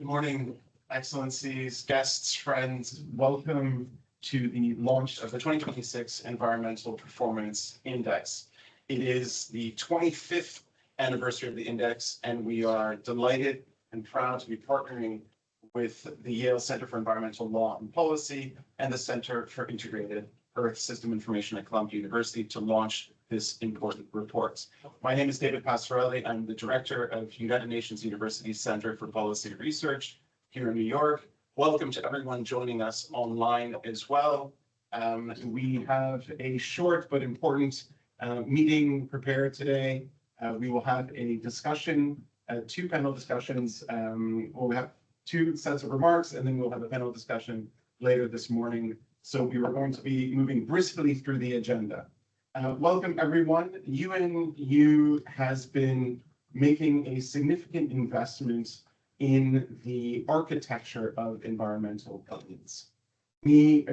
Good morning, Excellencies, guests, friends. Welcome to the launch of the 2026 Environmental Performance Index. It is the 25th anniversary of the index, and we are delighted and proud to be partnering with the Yale Center for Environmental Law and Policy and the Center for Integrated Earth System Information at Columbia University to launch this important report. My name is David Passarelli. I'm the director of United Nations University Center for Policy Research here in New York. Welcome to everyone joining us online as well. We have a short but important meeting prepared today. We will have a discussion, two panel discussions. We'll have two sets of remarks, and then we'll have a panel discussion later this morning. So we are going to be moving briskly through the agenda. Welcome, everyone. UNU has been making a significant investment in the architecture of environmental governance. We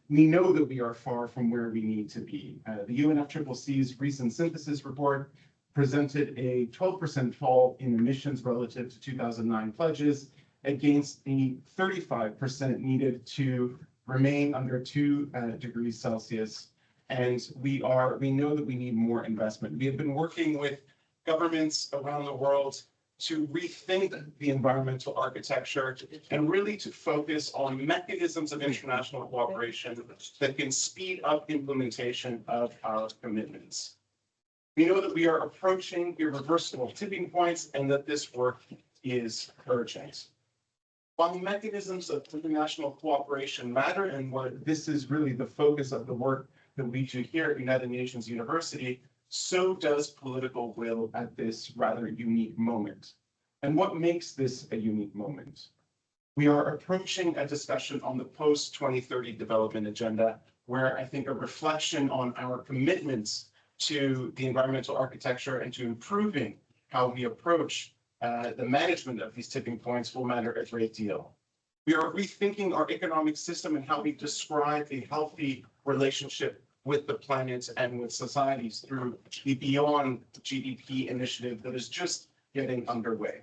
know that we are far from where we need to be. The UNFCCC's recent synthesis report presented a 12% fall in emissions relative to 2009 pledges against the 35% needed to remain under 2 degrees Celsius. And we know that we need more investment. We have been working with governments around the world to rethink the environmental architecture and really to focus on mechanisms of international cooperation that can speed up implementation of our commitments. We know that we are approaching irreversible tipping points and that this work is urgent. While mechanisms of international cooperation matter, and what this is really the focus of the work that we do here at United Nations University, so does political will at this rather unique moment. And what makes this a unique moment? We are approaching a discussion on the post-2030 development agenda, where I think a reflection on our commitments to the environmental architecture and to improving how we approach the management of these tipping points will matter a great deal. We are rethinking our economic system and how we describe a healthy relationship with the planet and with societies through the Beyond GDP initiative that is just getting underway.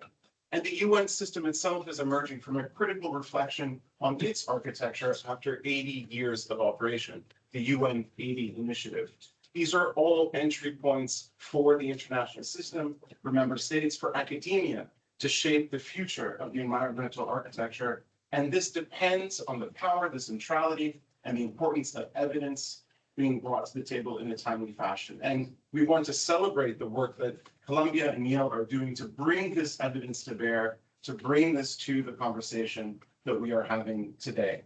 And the UN system itself is emerging from a critical reflection on its architecture after 80 years of operation, the UN 80 initiative. These are all entry points for the international system, for member states, for academia to shape the future of the environmental architecture. And this depends on the power, the centrality, and the importance of evidence being brought to the table in a timely fashion. And we want to celebrate the work that Columbia and Yale are doing to bring this evidence to bear, to bring this to the conversation that we are having today.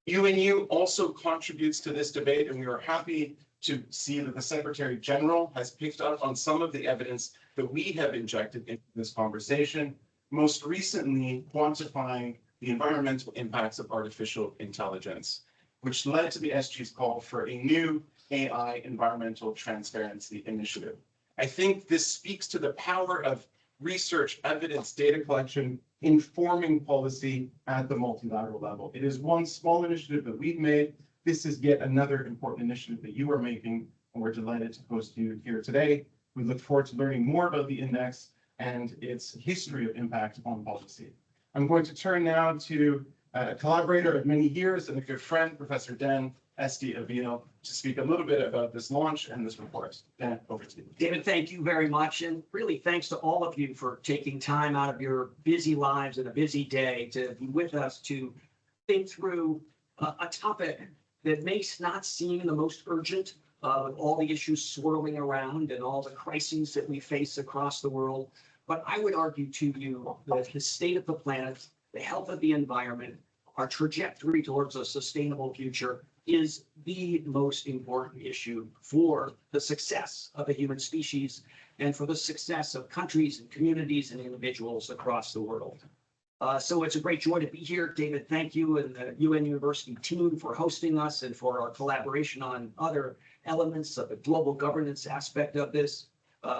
UNU also contributes to this debate, and we are happy to see that the Secretary General has picked up on some of the evidence that we have injected into this conversation, most recently quantifying the environmental impacts of artificial intelligence, which led to the SG's call for a new AI environmental transparency initiative. I think this speaks to the power of research, evidence, data collection, informing policy at the multilateral level. It is one small initiative that we've made. This is yet another important initiative that you are making, and we're delighted to host you here today. We look forward to learning more about the index and its history of impact on policy. I'm going to turn now to a collaborator of many years and a good friend, Professor Dan Esty-Avil, to speak a little bit about this launch and this report. Dan, over to you. David, thank you very much. And really thanks to all of you for taking time out of your busy lives and a busy day to be with us to think through a topic that may not seem the most urgent with all the issues swirling around and all the crises that we face across the world. But I would argue to you that the state of the planet, the health of the environment, our trajectory towards a sustainable future is the most important issue for the success of the human species and for the success of countries and communities and individuals across the world. So it's a great joy to be here. David, thank you and the UN University team for hosting us and for our collaboration on other elements of the global governance aspect of this.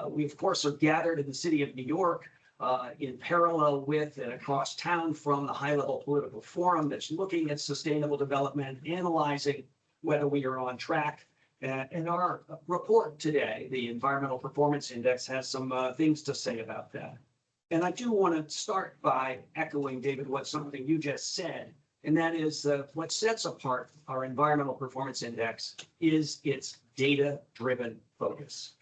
We, of course, are gathered in the city of New York in parallel with and across town from the high-level political forum that's looking at sustainable development, analyzing whether we are on track. And our report today, the Environmental Performance Index, has some things to say about that. And I do want to start by echoing, David, what something you just said, and that is what sets apart our Environmental Performance Index is its data-driven focus.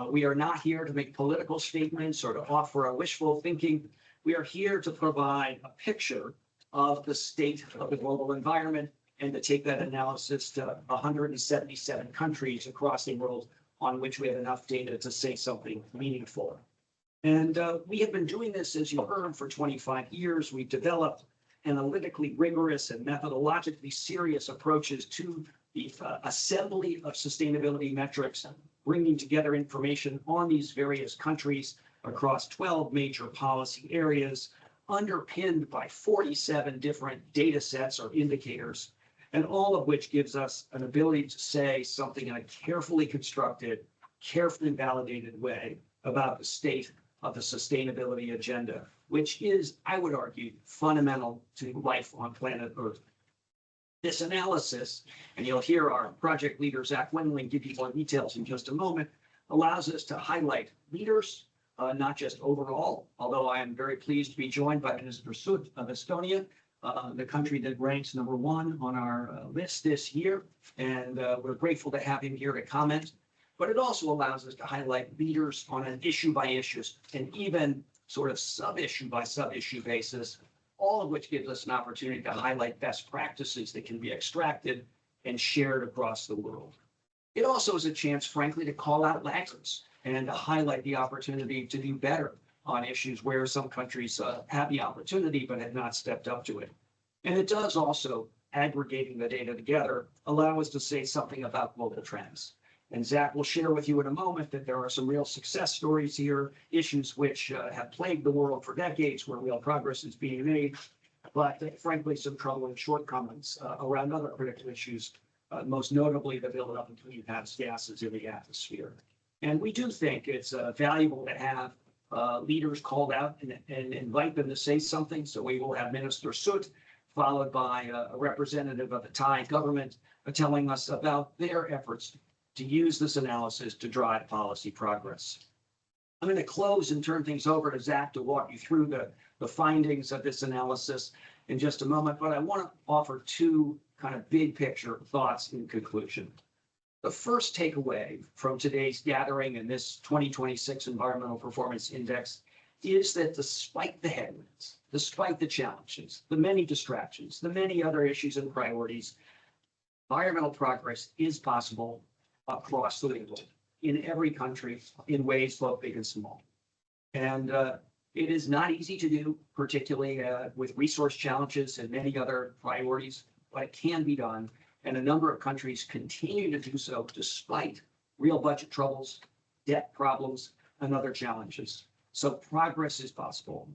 We are not here to make political statements or to offer a wishful thinking. We are here to provide a picture of the state of the global environment and to take that analysis to 177 countries across the world on which we have enough data to say something meaningful. And we have been doing this, as you heard, for 25 years. We've developed analytically rigorous and methodologically serious approaches to the assembly of sustainability metrics, bringing together information on these various countries across 12 major policy areas, underpinned by 47 different data sets or indicators, and all of which gives us an ability to say something in a carefully constructed, carefully validated way about the state of the sustainability agenda, which is, I would argue, fundamental to life on planet Earth. This analysis, and you'll hear our project leader, Zach Wendling, give you more details in just a moment, allows us to highlight leaders, not just overall, although I am very pleased to be joined by Minister Sut of Estonia, the country that ranks #1 on our list this year. And we're grateful to have him here to comment. But it also allows us to highlight leaders on an issue by issue and even sort of sub-issue by sub-issue basis, all of which gives us an opportunity to highlight best practices that can be extracted and shared across the world. It also is a chance, frankly, to call out laggards and to highlight the opportunity to do better on issues where some countries have the opportunity but have not stepped up to it. And it does also, aggregating the data together, allow us to say something about global trends. And Zach will share with you in a moment that there are some real success stories here, issues which have plagued the world for decades where real progress is being made, but frankly, some troubling shortcomings around other critical issues, most notably the buildup of greenhouse gases in the atmosphere. And we do think it's valuable to have leaders called out and invite them to say something. So we will have Minister Sut, followed by a representative of the Thai government, telling us about their efforts to use this analysis to drive policy progress. I'm going to close and turn things over to Zach to walk you through the findings of this analysis in just a moment, but I want to offer two kind of big picture thoughts in conclusion. The first takeaway from today's gathering and this 2026 Environmental Performance Index is that despite the headwinds, despite the challenges, the many distractions, the many other issues and priorities, environmental progress is possible across the world, in every country, in ways both big and small. And it is not easy to do, particularly with resource challenges and many other priorities, but it can be done. And a number of countries continue to do so despite real budget troubles, debt problems, and other challenges. So progress is possible.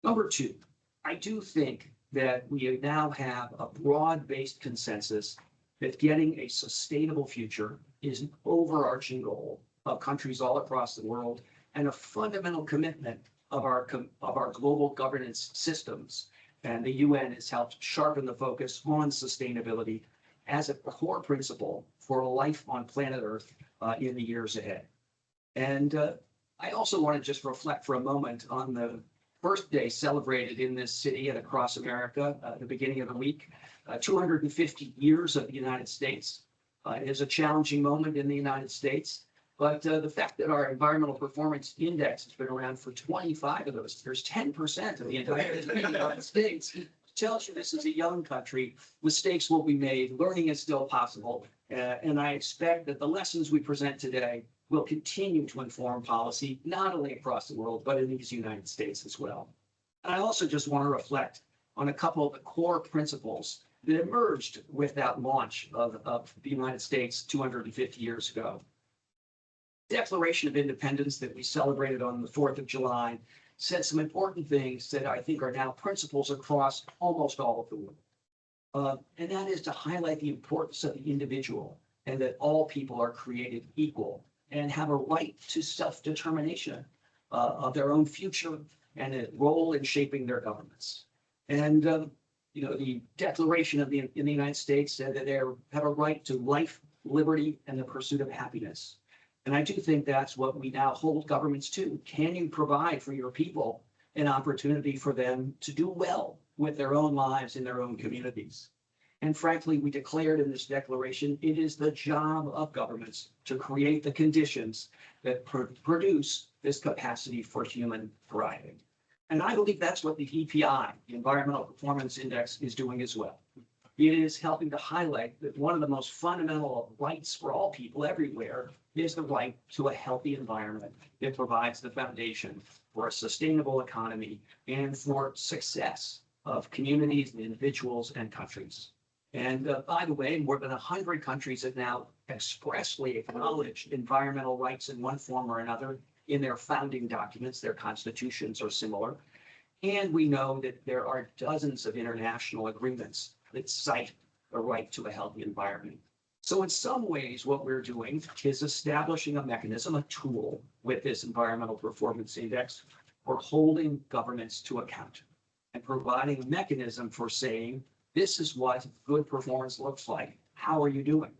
Number two, I do think that we now have a broad-based consensus that getting a sustainable future is an overarching goal of countries all across the world and a fundamental commitment of our global governance systems. And the UN has helped sharpen the focus on sustainability as a core principle for life on planet Earth in the years ahead. And I also want to just reflect for a moment on the Earth Day celebrated in this city and across America at the beginning of the week. 250 years of the United States. It is a challenging moment in the United States, but the fact that our Environmental Performance Index has been around for 25 of those years, 10% of the entire United States, tells you this is a young country. Mistakes will be made. Learning is still possible. And I expect that the lessons we present today will continue to inform policy, not only across the world, but in these United States as well. And I also just want to reflect on a couple of the core principles that emerged with that launch of the United States 250 years ago. The Declaration of Independence that we celebrated on the 4th of July said some important things that I think are now principles across almost all of the world. And that is to highlight the importance of the individual and that all people are created equal and have a right to self-determination of their own future and a role in shaping their governments. And the Declaration in the United States said that they have a right to life, liberty, and the pursuit of happiness. And I do think that's what we now hold governments to. Can you provide for your people an opportunity for them to do well with their own lives in their own communities. And frankly, we declared in this declaration, it is the job of governments to create the conditions that produce this capacity for human thriving. And I believe that's what the EPI, the Environmental Performance Index, is doing as well. It is helping to highlight that one of the most fundamental rights for all people everywhere is the right to a healthy environment that provides the foundation for a sustainable economy and for success of communities, individuals, and countries. And by the way, more than 100 countries have now expressly acknowledged environmental rights in one form or another in their founding documents, their constitutions or similar. And we know that there are dozens of international agreements that cite the right to a healthy environment. So in some ways, what we're doing is establishing a mechanism, a tool with this Environmental Performance Index for holding governments to account and providing a mechanism for saying, this is what good performance looks like. How are you doing?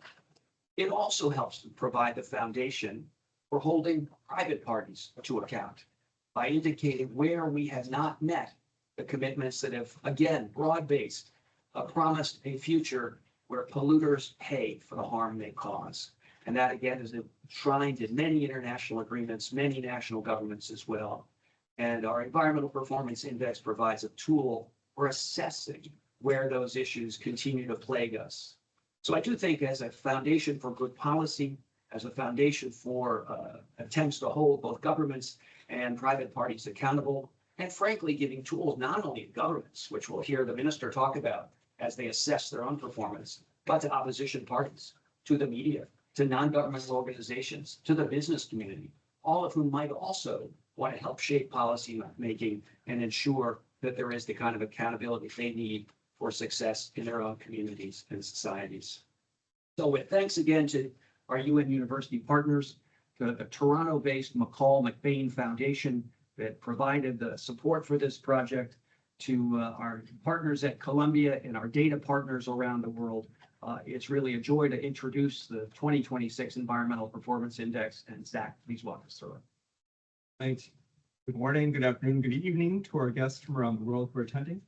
It also helps to provide the foundation for holding private parties to account by indicating where we have not met the commitments that have, again, broad-based, promised a future where polluters pay for the harm they cause. And that, again, is enshrined in many international agreements, many national governments as well. And our Environmental Performance Index provides a tool for assessing where those issues continue to plague us. So I do think as a foundation for good policy, as a foundation for attempts to hold both governments and private parties accountable, and frankly, giving tools not only to governments, which we'll hear the minister talk about as they assess their own performance, but to opposition parties, to the media, to non-governmental organizations, to the business community, all of whom might also want to help shape policy making and ensure that there is the kind of accountability they need for success in their own communities and societies. So with thanks again to our UN University partners, to the Toronto-based McCall McBain Foundation that provided the support for this project, to our partners at Columbia and our data partners around the world. It's really a joy to introduce the 2026 Environmental Performance Index. And Zach, please walk us through it. Thanks. Good morning, good afternoon, good evening to our guests from around the world who are attending.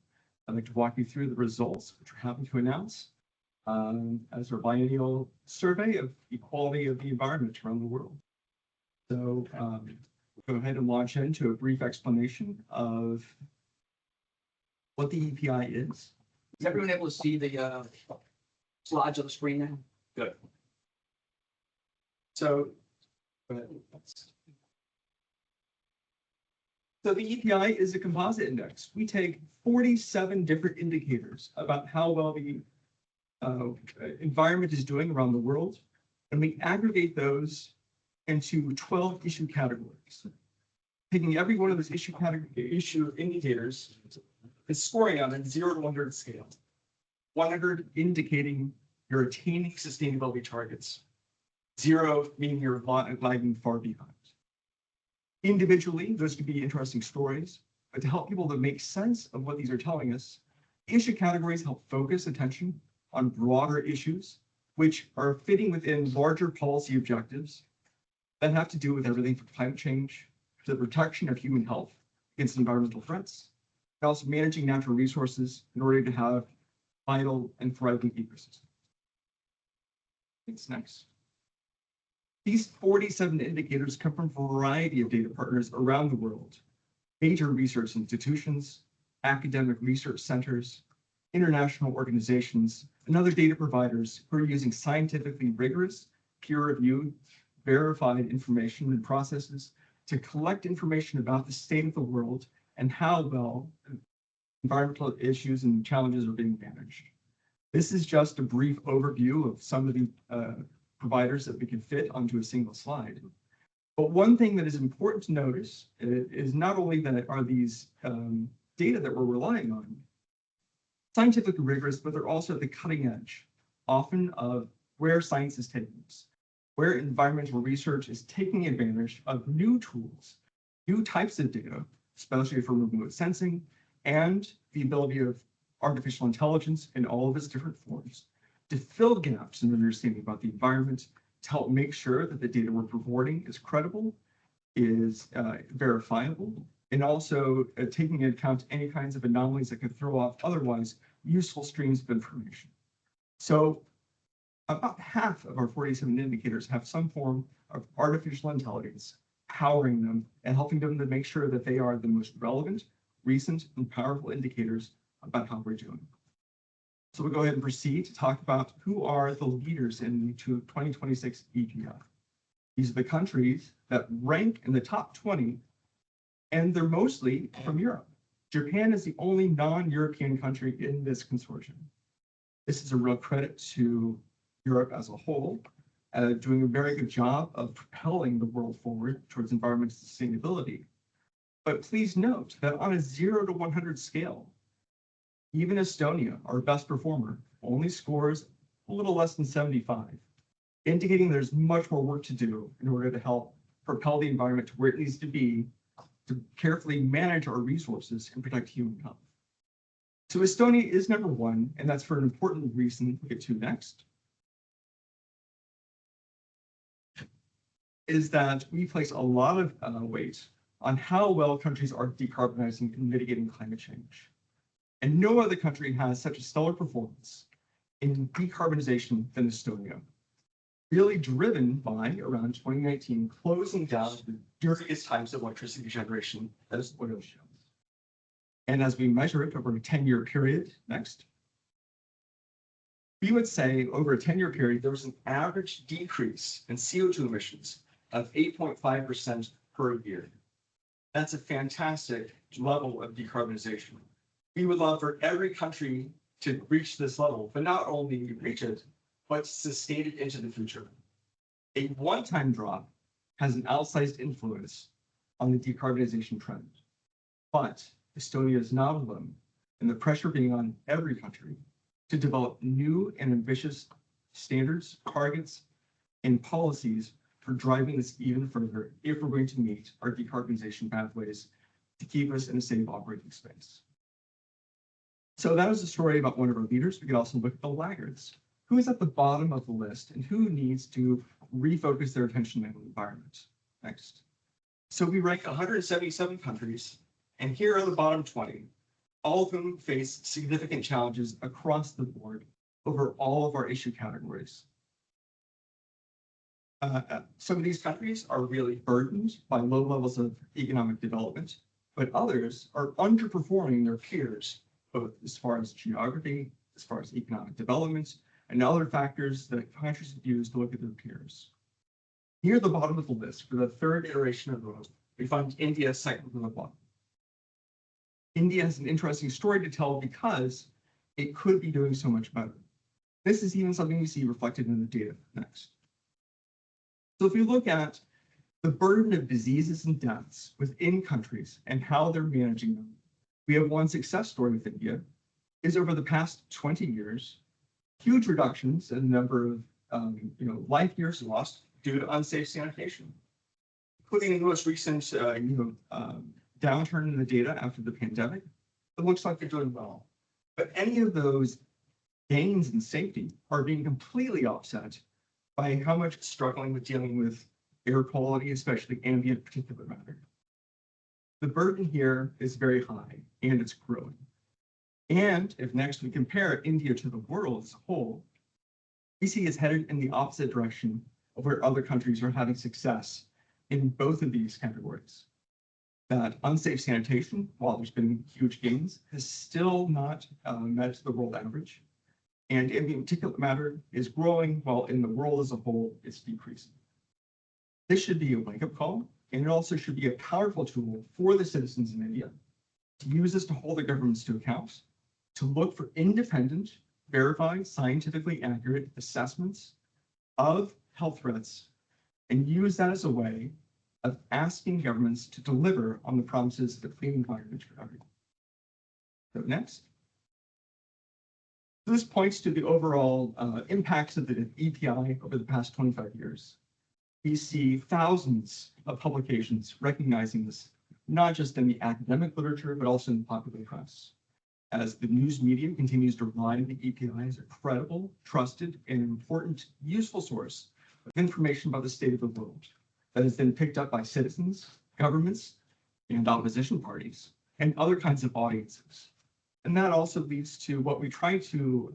I'd like to walk you through the results, which we're happy to announce as our biennial survey of equality of the environment around the world. So we'll go ahead and launch into a brief explanation of what the EPI is. Is everyone able to see the slides on the screen now? Good. So the EPI is a composite index. We take 47 different indicators about how well the environment is doing around the world, and we aggregate those into 12 issue categories. Taking every one of those issue indicators and scoring on a 0 to 100 scale. 100 indicating you're attaining sustainability targets. 0 meaning you're lagging far behind. Individually, those could be interesting stories, but to help people to make sense of what these are telling us, issue categories help focus attention on broader issues, which are fitting within larger policy objectives that have to do with everything from climate change to the protection of human health against environmental threats, and also managing natural resources in order to have vital and thriving ecosystems. Thanks, next. These 47 indicators come from a variety of data partners around the world, major research institutions, academic research centers, international organizations, and other data providers who are using scientifically rigorous, peer-reviewed, verified information and processes to collect information about the state of the world and how well environmental issues and challenges are being managed. This is just a brief overview of some of the providers that we can fit onto a single slide. But one thing that is important to notice is not only that are these data that we're relying on scientifically rigorous, but they're also at the cutting edge, often of where science is taking us, where environmental research is taking advantage of new tools, new types of data, especially for remote sensing, and the ability of artificial intelligence in all of its different forms to fill gaps in understanding about the environment, to help make sure that the data we're reporting is credible, is verifiable, and also taking into account any kinds of anomalies that could throw off otherwise useful streams of information. So about half of our 47 indicators have some form of artificial intelligence powering them and helping them to make sure that they are the most relevant, recent, and powerful indicators about how we're doing. So we'll go ahead and proceed to talk about who are the leaders in the 2026 EPI. These are the countries that rank in the top 20, and they're mostly from Europe. Japan is the only non-European country in this consortium. This is a real credit to Europe as a whole, doing a very good job of propelling the world forward towards environmental sustainability. But please note that on a 0 to 100 scale, even Estonia, our best performer, only scores a little less than 75, indicating there's much more work to do in order to help propel the environment to where it needs to be to carefully manage our resources and protect human health. So Estonia is number one, and that's for an important reason we'll get to next, is that we place a lot of weight on how well countries are decarbonizing and mitigating climate change. And no other country has such a stellar performance in decarbonization than Estonia, really driven by, around 2019, closing down the dirtiest types of electricity generation, as oil shows. And as we measure it over a 10-year period, next, we would say over a 10-year period, there was an average decrease in CO2 emissions of 8.5% per year. That's a fantastic level of decarbonization. We would love for every country to reach this level, but not only reach it, but sustain it into the future. A one-time drop has an outsized influence on the decarbonization trend, but Estonia is not alone, and the pressure being on every country to develop new and ambitious standards, targets, and policies for driving this even further if we're going to meet our decarbonization pathways to keep us in a safe operating space. So that was a story about one of our leaders. We could also look at the laggards. Who is at the bottom of the list and who needs to refocus their attention on the environment? Next. So we rank 177 countries, and here are the bottom 20. All of them face significant challenges across the board over all of our issue categories. Some of these countries are really burdened by low levels of economic development, but others are underperforming their peers, both as far as geography, as far as economic development, and other factors that countries have used to look at their peers. Near the bottom of the list, for the third iteration of the list, we find India second from the bottom. India has an interesting story to tell because it could be doing so much better. This is even something we see reflected in the data next. So if you look at the burden of diseases and deaths within countries and how they're managing them, we have one success story with India, is over the past 20 years, huge reductions in the number of life years lost due to unsafe sanitation, including the most recent downturn in the data after the pandemic. It looks like they're doing well, but any of those gains in safety are being completely offset by how much it's struggling with dealing with air quality, especially ambient particulate matter. The burden here is very high and it's growing. And if next we compare India to the world as a whole, we see it's headed in the opposite direction of where other countries are having success in both of these categories. That unsafe sanitation, while there's been huge gains, has still not met the world average. And ambient particulate matter is growing while in the world as a whole, it's decreasing. This should be a wake-up call, and it also should be a powerful tool for the citizens in India to use this to hold their governments to account, to look for independent, verified, scientifically accurate assessments of health threats, and use that as a way of asking governments to deliver on the promises of a clean environment for everyone. So next. This points to the overall impacts of the EPI over the past 25 years. We see thousands of publications recognizing this, not just in the academic literature, but also in the popular press. As the news media continues to rely on the EPI as a credible, trusted, and important, useful source of information about the state of the world that has been picked up by citizens, governments, and opposition parties and other kinds of audiences. And that also leads to what we try to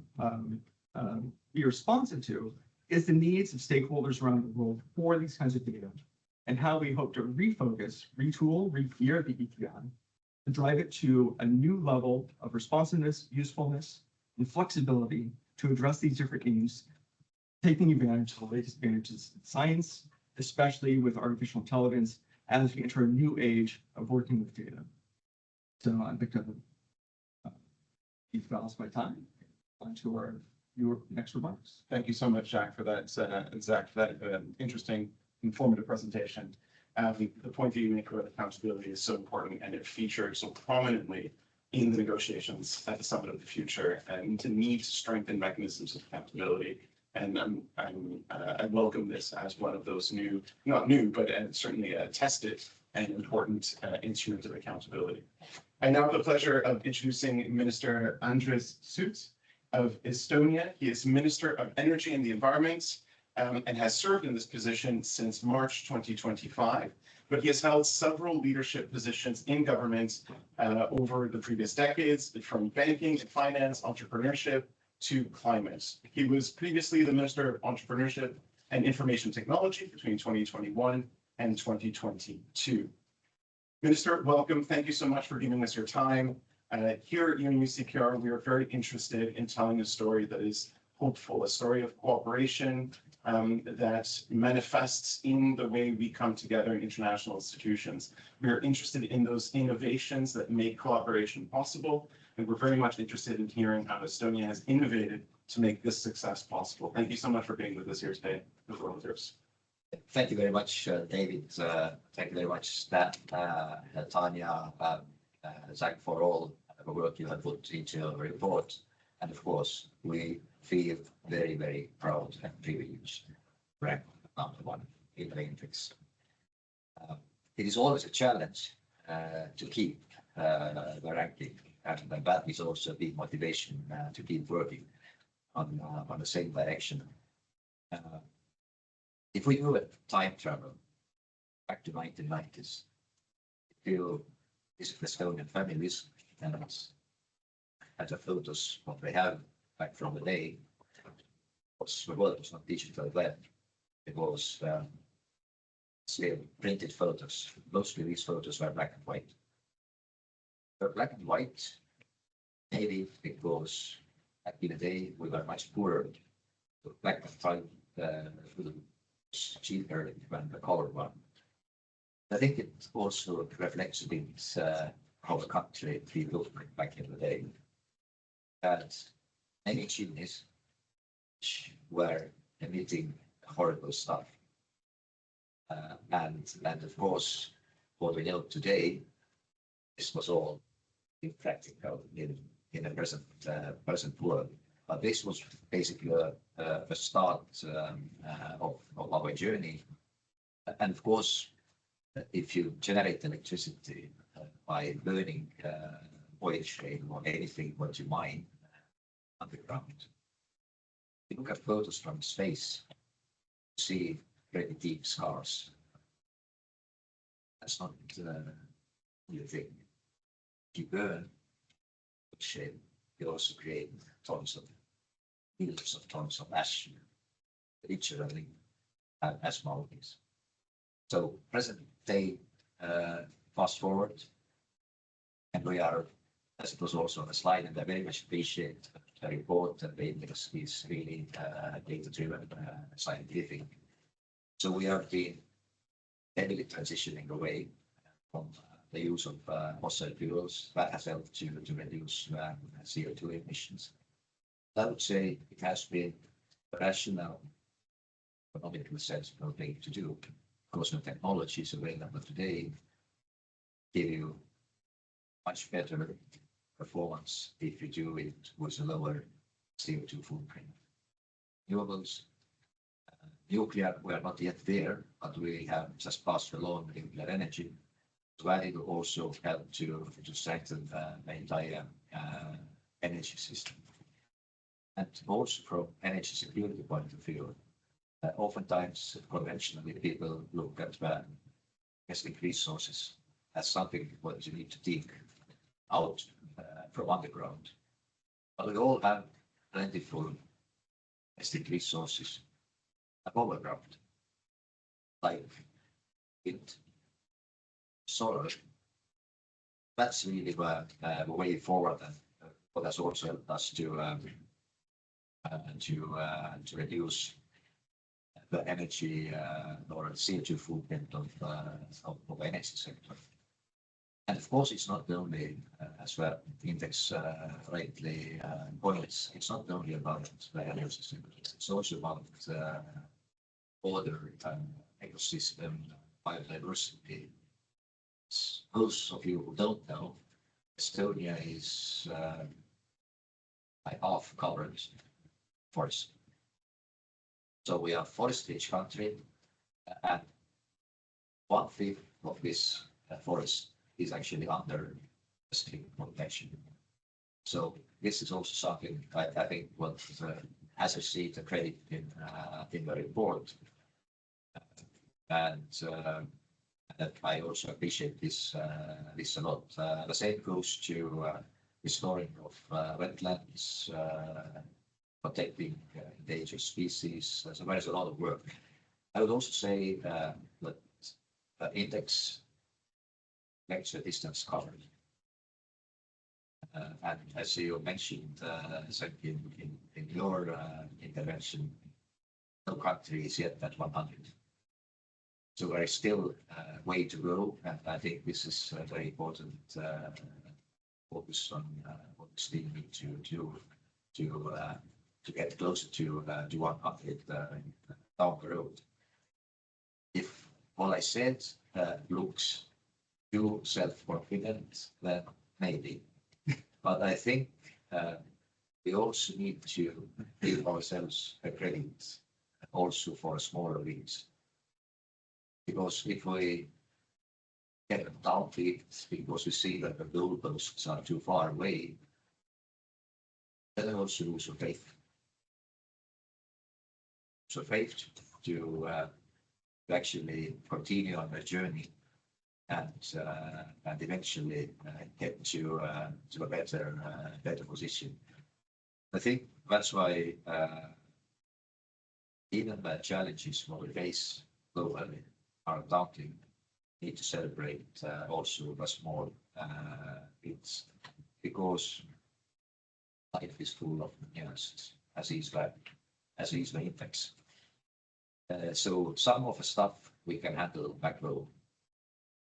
be responsive to is the needs of stakeholders around the world for these kinds of data and how we hope to refocus, retool, regear the EPI to drive it to a new level of responsiveness, usefulness, and flexibility to address these different needs, taking advantage of the latest advances in science, especially with artificial intelligence, as we enter a new age of working with data. So I'd like to balance my time on to your next remarks. Thank you so much, Jack, for that, Zach, for that interesting, informative presentation. The point that you make about accountability is so important, and it featured so prominently in the negotiations at the Summit of the Future, and the need to strengthen mechanisms of accountability. And I welcome this as one of those new, not new, but certainly tested and important instruments of accountability. I now have the pleasure of introducing Minister Andris Suts of Estonia. He is Minister of Energy and the Environment and has served in this position since March 2025. But he has held several leadership positions in government over the previous decades, from banking and finance, entrepreneurship, to climate. He was previously the Minister of Entrepreneurship and Information Technology between 2021 and 2022. Minister, welcome. Thank you so much for giving us your time. Here at UNUCPR, we are very interested in telling a story that is hopeful, a story of cooperation that manifests in the way we come together in international institutions. We are interested in those innovations that make collaboration possible, and we're very much interested in hearing how Estonia has innovated to make this success possible. Thank you so much for being with us here today. The floor is yours. Thank you very much, David. Thank you very much, Tanya, Zach, for all the work you have put into the report. And of course, we feel very, very proud and privileged to rank #1 in the index. It is always a challenge to keep the ranking, and that is also a big motivation to keep working on the same direction. If we do a time travel back to 1990s, if you visit Estonian families and at the photos what they have back from the day, the world was not digital then. It was still printed photos. Mostly these photos were black and white. But black and white, maybe because back in the day we were much poorer. So black and white was cheaper than the color one. I think it also reflects a bit how the country we looked back in the day. Had many chimneys which were emitting horrible stuff. And of course, what we know today, this was all impractical in the present world. But this was basically a start of our journey. And of course, if you generate electricity by burning oil shale or anything what you mine underground, you look at photos from space, you see very deep scars. That's not the thing. If you burn shale, you also create millions of tons of ash, literally as mountains. So present day, fast forward, and we are, as it was also on the slide, and I very much appreciate the report that the index is really data-driven, scientific. So we have been heavily transitioning away from the use of fossil fuels. That has helped to reduce CO2 emissions. I would say it has been a rational, economical sensible thing to do, because the technologies available today give you much better performance if you do it with a lower CO2 footprint. Renewables, nuclear, we are not yet there, but we have just passed along nuclear energy. So that will also help to strengthen the entire energy system. And also from energy security point of view, oftentimes conventionally people look at domestic resources as something what you need to dig out from underground. But we all have plentiful domestic resources above ground, like wind, solar. That's really the way forward, and what has also helped us to reduce the energy or CO2 footprint of energy sector. And of course, it's not only, as well, Index rightly points, it's not only about the energy sector, it's also about other ecosystem, biodiversity. Those of you who don't know, Estonia is by half covered forest. So we are forest-rich country, and 1/5 of this forest is actually under strict protection. So this is also something I think what has received the credit in the report, and that I also appreciate this a lot. The same goes to restoring of wetlands, protecting endangered species. So there is a lot of work. I would also say that the Index makes a distance covered. And as you mentioned, in your intervention, no country is yet at 100. So there is still a way to go, and I think this is a very important focus on what we still need to do to get closer to 100 down the road. If all I said looks too self-confident, then maybe. But I think we also need to give ourselves a credit also for smaller wins. Because if we get downbeat because we see that the goalposts are too far away, then we also lose our faith. So faith to actually continue on the journey and eventually get to a better position. I think that's why even the challenges what we face globally are daunting. Need to celebrate also the small bits, because life is full of nuances, as is the Index. So some of the stuff we can handle back home,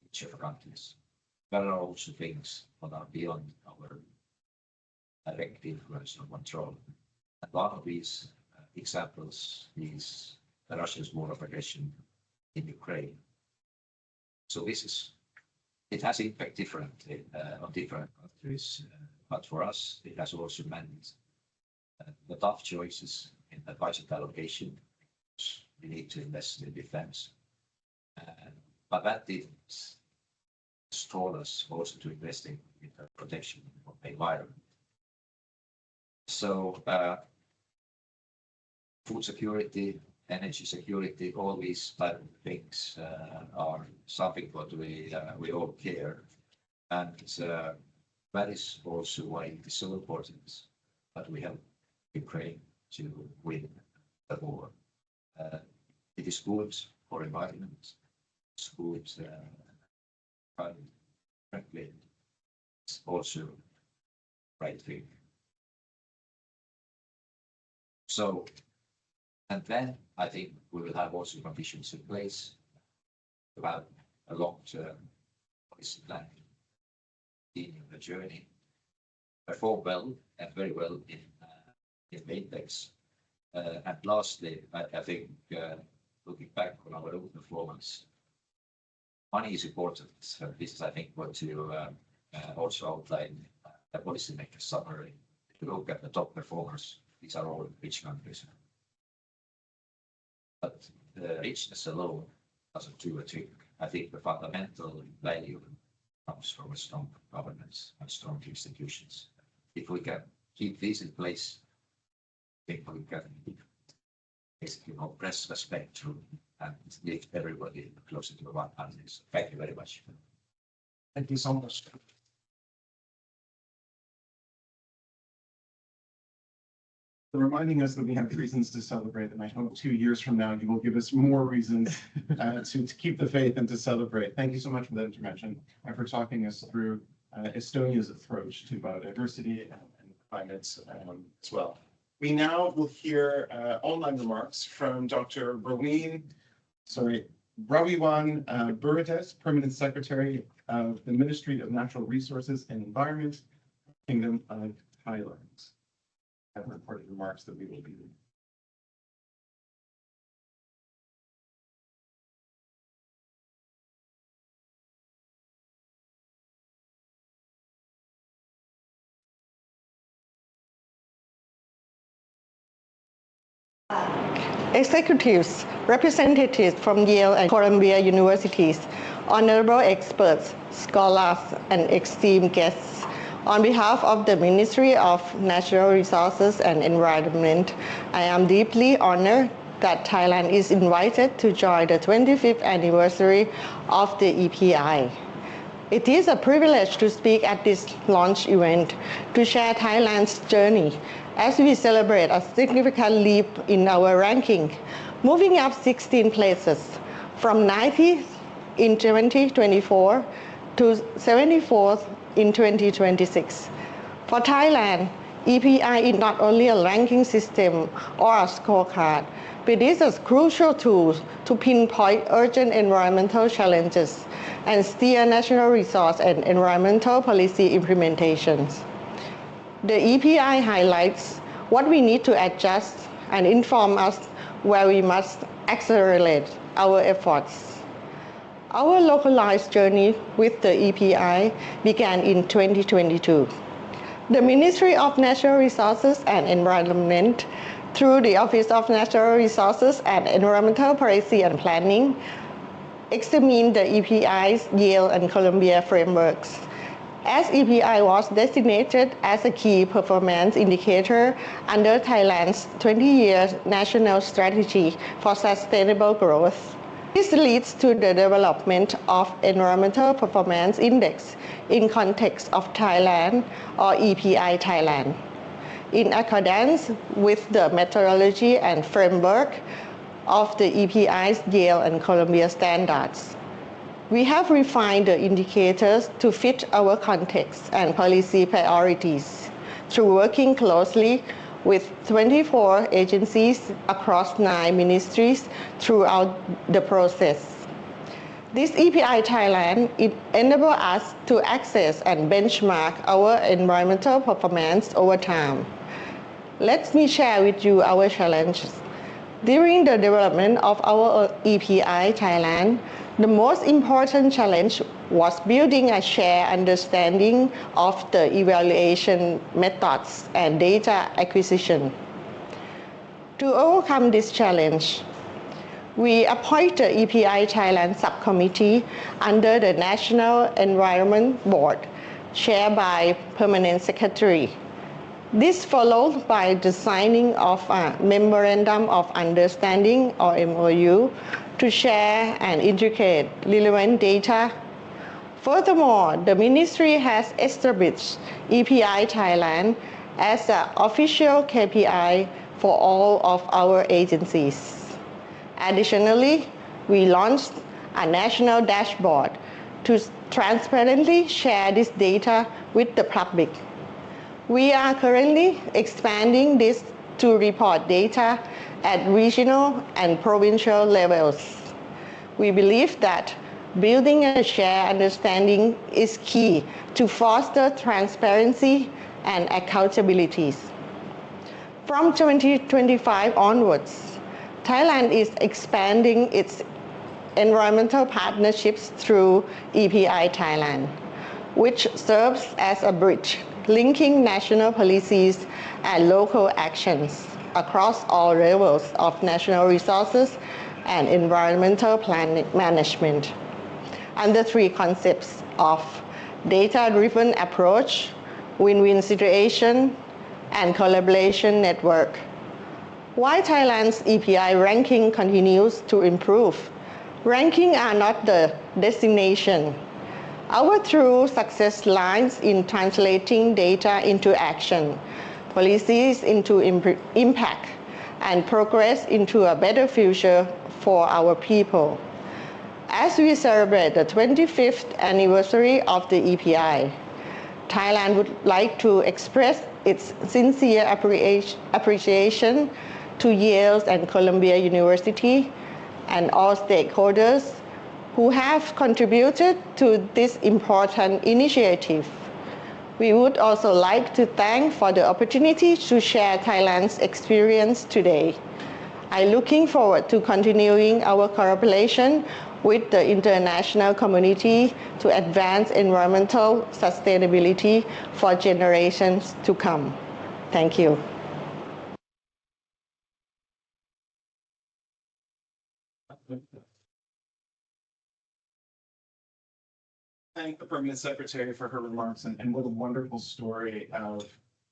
each of the countries. There are also things that are beyond our direct influence or control. And one of these examples is the Russia's war of aggression in Ukraine. So it has impact differently on different countries, but for us, it has also meant the tough choices in the budget allocation. We need to invest in defense, but that didn't stall us also to investing in the protection of the environment. So food security, energy security, all these type of things are something what we all care, and that is also why it is so important that we help Ukraine to win the war. It is good for environment. It's good, frankly, it's also right thing. So. And then I think we will have also conditions in place to have a long-term policy plan, continue the journey, perform well and very well in the Index. And lastly, I think looking back on our own performance, money is important. So this is, I think, what you also outline the policymaker summary. If you look at the top performers, these are all rich countries. But the richness alone doesn't do a trick. I think the fundamental value comes from a strong governance and strong institutions. If we can keep these in place, I think we can basically press the spectrum and lift everybody closer to 100. Thank you very much. Thank you so much. Reminding us that we have reasons to celebrate, and I hope 2 years from now you will give us more reasons to keep the faith and to celebrate. Thank you so much for that intervention and for talking us through Estonia's approach to biodiversity and climate as well. We now will hear online remarks from Dr. Raviwan Burides, Permanent Secretary of the Ministry of Natural Resources and Environment, Kingdom of Thailand. Have recorded remarks that we will be reading. Executives, representatives from Yale and Columbia universities, honorable experts, scholars, and esteemed guests. On behalf of the Ministry of Natural Resources and Environment, I am deeply honored that Thailand is invited to join the 25th anniversary of the EPI. It is a privilege to speak at this launch event to share Thailand's journey as we celebrate a significant leap in our ranking, moving up 16 places from 90th in 2024 to 74th in 2026. For Thailand, EPI is not only a ranking system or a scorecard, but it is a crucial tool to pinpoint urgent environmental challenges and steer national resource and environmental policy implementations. The EPI highlights what we need to adjust and inform us where we must accelerate our efforts. Our localized journey with the EPI began in 2022. The Ministry of Natural Resources and Environment, through the Office of Natural Resources and Environmental Policy and Planning, examined the EPI's Yale and Columbia frameworks. As EPI was designated as a key performance indicator under Thailand's 20-year National Strategy for Sustainable Growth. This leads to the development of Environmental Performance Index in context of Thailand or EPI Thailand. In accordance with the methodology and framework of the EPI's Yale and Columbia standards, we have refined the indicators to fit our context and policy priorities through working closely with 24 agencies across 9 ministries throughout the process. This EPI Thailand enables us to access and benchmark our environmental performance over time. Let me share with you our challenges. During the development of our EPI Thailand, the most important challenge was building a shared understanding of the evaluation methods and data acquisition. To overcome this challenge, we appointed the EPI Thailand subcommittee under the National Environment Board, chaired by Permanent Secretary. This followed by the signing of a Memorandum of Understanding or MOU to share and integrate relevant data. Furthermore, the ministry has established EPI Thailand as the official KPI for all of our agencies. Additionally, we launched a national dashboard to transparently share this data with the public. We are currently expanding this to report data at regional and provincial levels. We believe that building a shared understanding is key to foster transparency and accountability. From 2025 onwards, Thailand is expanding its environmental partnerships through EPI Thailand, which serves as a bridge linking national policies and local actions across all levels of national resources and environmental planning management under 3 concepts of data-driven approach, win-win situation, and collaboration network. While Thailand's EPI ranking continues to improve, rankings are not the destination. Our true success lies in translating data into action, policies into impact, and progress into a better future for our people. As we celebrate the 25th anniversary of the EPI, Thailand would like to express its sincere appreciation to Yale and Columbia University and all stakeholders who have contributed to this important initiative. We would also like to thank for the opportunity to share Thailand's experience today. I'm looking forward to continuing our cooperation with the international community to advance environmental sustainability for generations to come. Thank you. Thank the Permanent Secretary for her remarks and what a wonderful story of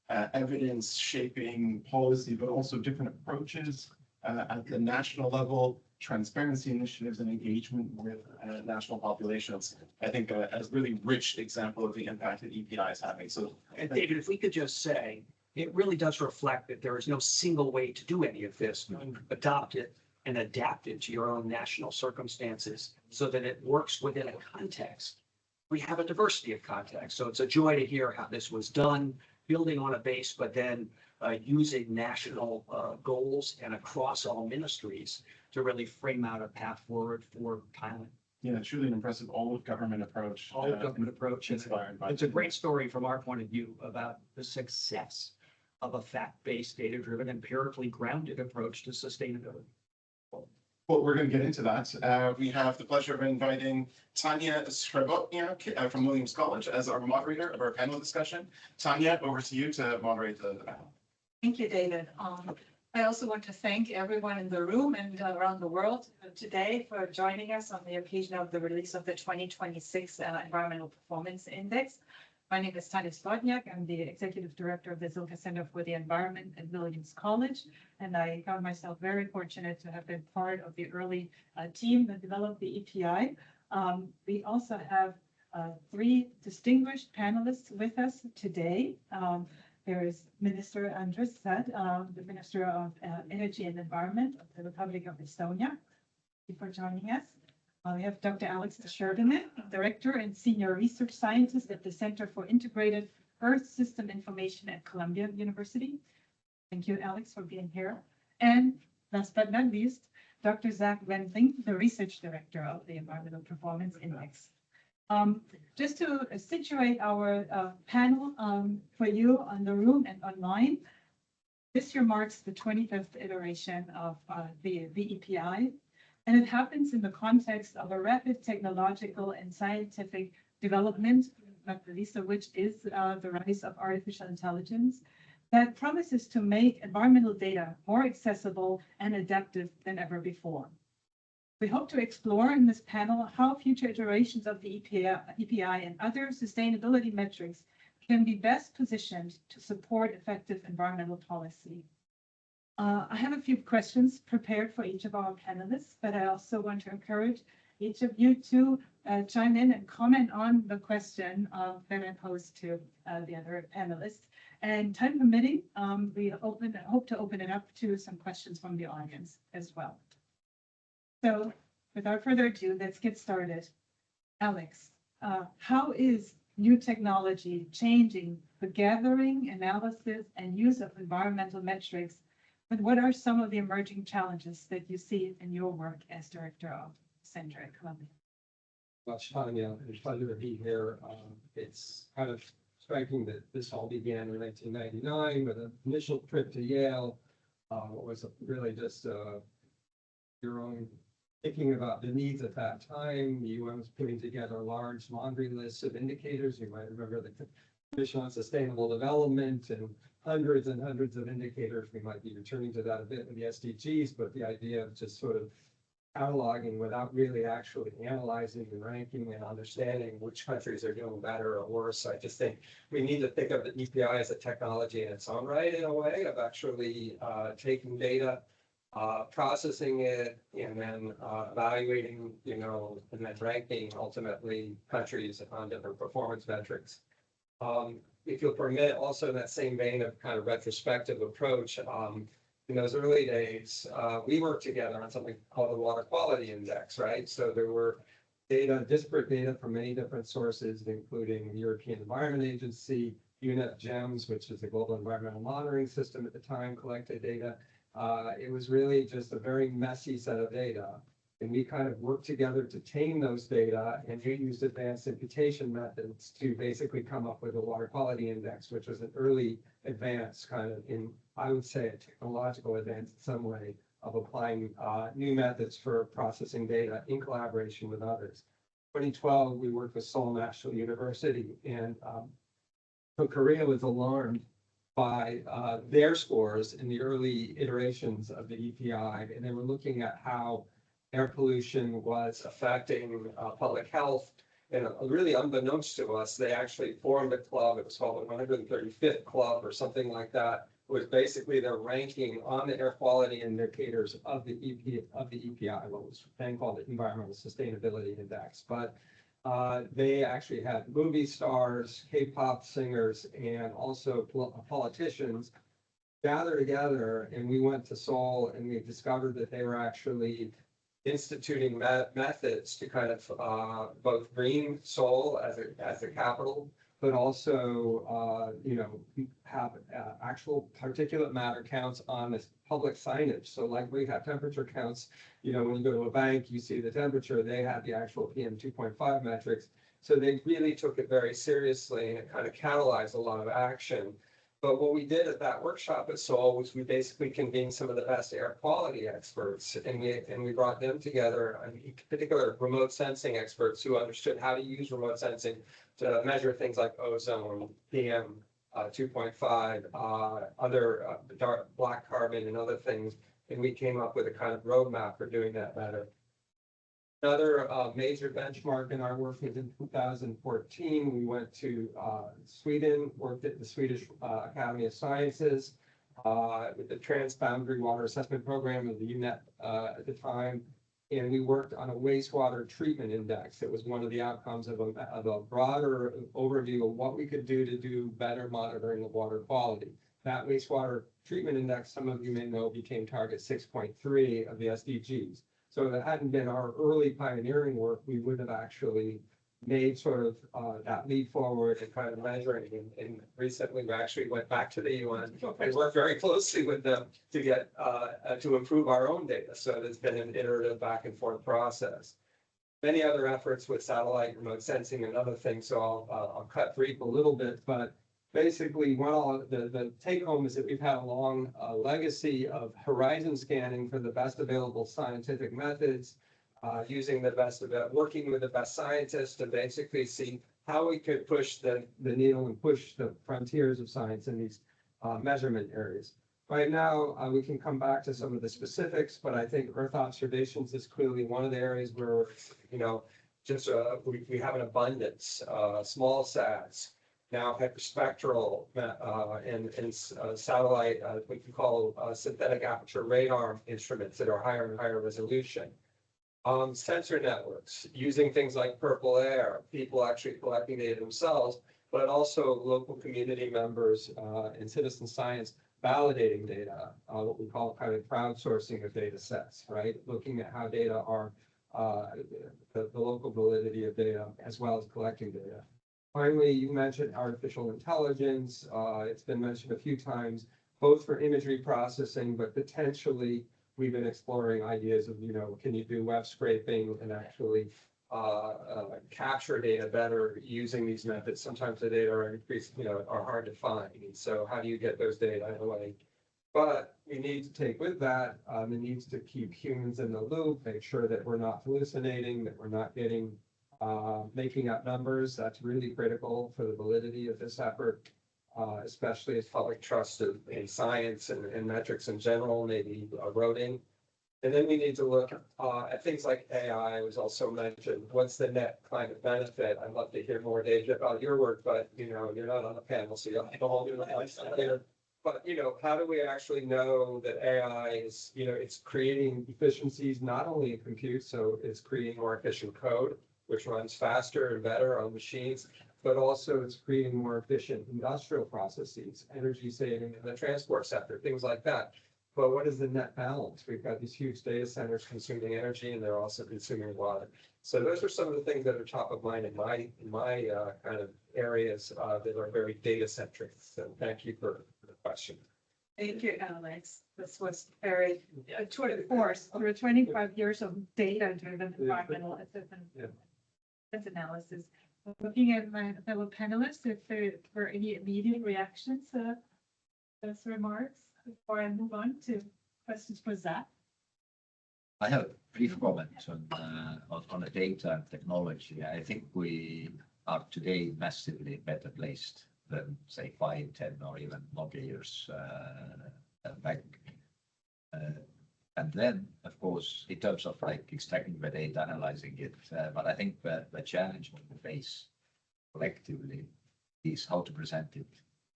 evidence shaping policy, but also different approaches at the national level, transparency initiatives and engagement with national populations. I think a really rich example of the impact that EPI is having. So, And David, if we could just say, it really does reflect that there is no single way to do any of this. You adopt it and adapt it to your own national circumstances so that it works within a context. We have a diversity of context. So it's a joy to hear how this was done, building on a base, but then using national goals and across all ministries to really frame out a path forward for Thailand. yeah, truly an impressive all of government approach. All government approach. Inspired by. It's a great story from our point of view about the success of a fact-based, data-driven, empirically grounded approach to sustainability. Well, we're going to get into that. We have the pleasure of inviting Tanya Srebotniak from Williams College as our moderator of our panel discussion. Tanya, over to you to moderate the panel. Thank you, David. I also want to thank everyone in the room and around the world today for joining us on the occasion of the release of the 2026 Environmental Performance Index. My name is Tanya Srebotniak. I'm the Executive Director of the Zilkha Center for the Environment at Williams College, and I found myself very fortunate to have been part of the early team that developed the EPI. We also have three distinguished panelists with us today. There is Minister Andris Saad, the Minister of Energy and Environment of the Republic of Estonia. Thank you for joining us. We have Dr. Alex Tasherdinen, Director and Senior Research Scientist at the Center for Integrated Earth System Information at Columbia University. Thank you, Alex, for being here. And last but not least, Dr. Zach Wendling, the Research Director of the Environmental Performance Index. Just to situate our panel for you on the room and online, this year marks the 25th iteration of the EPI, and it happens in the context of a rapid technological and scientific development, not the least of which is the rise of artificial intelligence, that promises to make environmental data more accessible and adaptive than ever before. We hope to explore in this panel how future iterations of the EPI and other sustainability metrics can be best positioned to support effective environmental policy. I have a few questions prepared for each of our panelists, but I also want to encourage each of you to chime in and comment on the question that I posed to the other panelists. And time permitting, we hope to open it up to some questions from the audience as well. So without further ado, let's get started. Alex, how is new technology changing the gathering, analysis, and use of environmental metrics? And what are some of the emerging challenges that you see in your work as Director of the Center at Columbia? Much, Tanya. It's a pleasure to be here. It's kind of striking that this all began in 1999 with an initial trip to Yale. It was really just your own thinking about the needs at that time. The UN was putting together a large laundry list of indicators. You might remember the Commission on Sustainable Development and hundreds of indicators. We might be returning to that a bit with the SDGs, but the idea of just sort of cataloging without really actually analyzing and ranking and understanding which countries are doing better or worse. I just think we need to think of the EPI as a technology in its own right, in a way of actually taking data processing it and then evaluating, and then ranking ultimately countries on different performance metrics. If you'll permit, also in that same vein of kind of retrospective approach, in those early days, we worked together on something called the Water Quality Index, right? So there were disparate data from many different sources, including the European Environment Agency, UNEP GEMS, which is the Global Environmental Monitoring System at the time, collected data. It was really just a very messy set of data. And we kind of worked together to tame those data, and we used advanced imputation methods to basically come up with a water quality index, which was an early advance kind of in, I would say, a technological advance in some way of applying new methods for processing data in collaboration with others. 2012, we worked with Seoul National University, and so Korea was alarmed by their scores in the early iterations of the EPI, and they were looking at how air pollution was affecting public health. And really unbeknownst to us, they actually formed a club. It was called the 135th Club or something like that. It was basically their ranking on the air quality indicators of the EPI, what was then called the Environmental Sustainability Index. But they actually had movie stars, K-pop singers, and also politicians gather together. And we went to Seoul and we discovered that they were actually instituting methods to kind of both green Seoul as a capital, but also have actual particulate matter counts on this public signage. So like we have temperature counts, when you go to a bank, you see the temperature. They had the actual PM 2.5 metrics. So they really took it very seriously, and it kind of catalyzed a lot of action. But what we did at that workshop at Seoul was we basically convened some of the best air quality experts, and we brought them together, in particular remote sensing experts who understood how to use remote sensing to measure things like ozone, PM 2.5, other dark black carbon and other things. And we came up with a kind of roadmap for doing that better. Another major benchmark in our work was in 2014. We went to Sweden, worked at the Swedish Academy of Sciences with the Transboundary Water Assessment Program of the UNEP at the time. And we worked on a wastewater treatment index. It was one of the outcomes of a broader overview of what we could do better monitoring of water quality. That wastewater treatment index, some of you may know, became target 6.3 of the SDGs. So if it hadn't been our early pioneering work, we would have actually made sort of that leap forward and kind of measuring. And recently we actually went back to the UN and worked very closely with them to get to improve our own data. So there's been an iterative back and forth process. Many other efforts with satellite remote sensing and other things. So I'll cut brief a little bit, but basically, the take home is that we've had a long legacy of horizon scanning for the best available scientific methods, using the best working with the best scientists to basically see how we could push the needle and push the frontiers of science in these measurement areas. Right now, we can come back to some of the specifics, but I think Earth observations is clearly one of the areas where, we have an abundance, small sats. Now hyperspectral and satellite, what we call synthetic aperture radar instruments that are higher and higher resolution. Sensor networks, using things like Purple Air, people actually collecting data themselves, but also local community members and citizen science validating data, what we call kind of crowdsourcing of data sets, right? Looking at how data are, the local validity of data, as well as collecting data. Finally, you mentioned artificial intelligence. It's been mentioned a few times, both for imagery processing, but potentially we've been exploring ideas of, can you do web scraping and actually capture data better using these methods? Sometimes the data are hard to find. So how do you get those data away? But we need to take with that the needs to keep humans in the loop, make sure that we're not hallucinating, that we're not getting making up numbers. That's really critical for the validity of this effort, especially as public trust in science and metrics in general may be eroding. And then we need to look at things like AI was also mentioned. What's the net climate benefit? I'd love to hear more, Dave, about your work, but you're not on the panel, so you'll have to hold your lights later. But, how do we actually know that AI is, it's creating efficiencies, not only in compute, so it's creating more efficient code, which runs faster and better on machines, but also it's creating more efficient industrial processes, energy saving in the transport sector, things like that. But what is the net balance? We've got these huge data centers consuming energy and they're also consuming water. So those are some of the things that are top of mind in my kind of areas that are very data centric. So thank you for the question. Thank you, Alex. This was very, tour de force through 25 years of data-driven environmental assessment and analysis. Looking at my fellow panelists, if there were any immediate reactions to those remarks before I move on to questions for Zach. I have a brief comment on the data and technology. I think we are today massively better placed than say 5, 10, or even longer years back. And then, of course, in terms of like extracting the data, analyzing it, but I think the challenge we face collectively is how to present it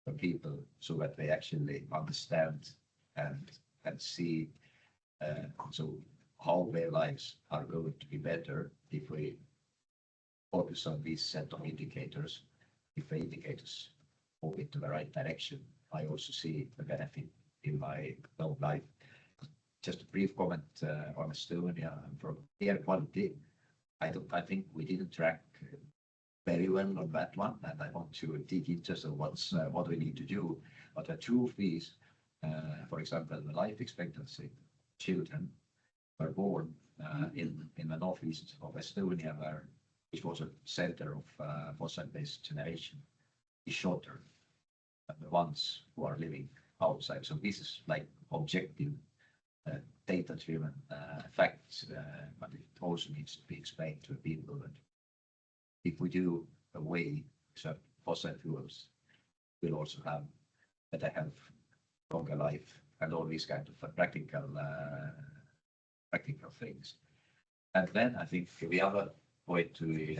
to people so that they actually understand and see so how their lives are going to be better if we focus on these set of indicators. If the indicators move into the right direction, I also see the benefit in my own life. Just a brief comment on Estonia from air quality. I think we didn't track very well on that one, and I want to dig into so what we need to do. But the truth is, for example, the life expectancy children were born in the northeast of Estonia, which was a center of fossil-based generation, is shorter than the ones who are living outside. So this is like objective data-driven facts, but it also needs to be explained to people that if we do away with fossil fuels, we'll also have better health, longer life, and all these kind of practical things. And then I think the other point to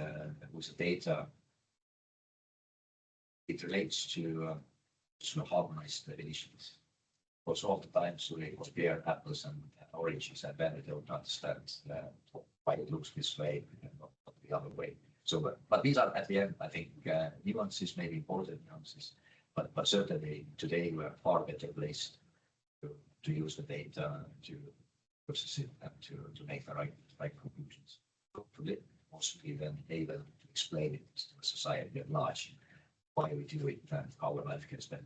with the data, it relates to harmonized definitions. Because all the times we compare apples and oranges, and then we don't understand why it looks this way and not the other way. So, but these are at the end, I think, nuances, maybe important nuances, but certainly today we are far better placed to use the data, to process it, and to make the right conclusions. Hopefully, also be then able to explain it to the society at large, why we do it and how our life gets better.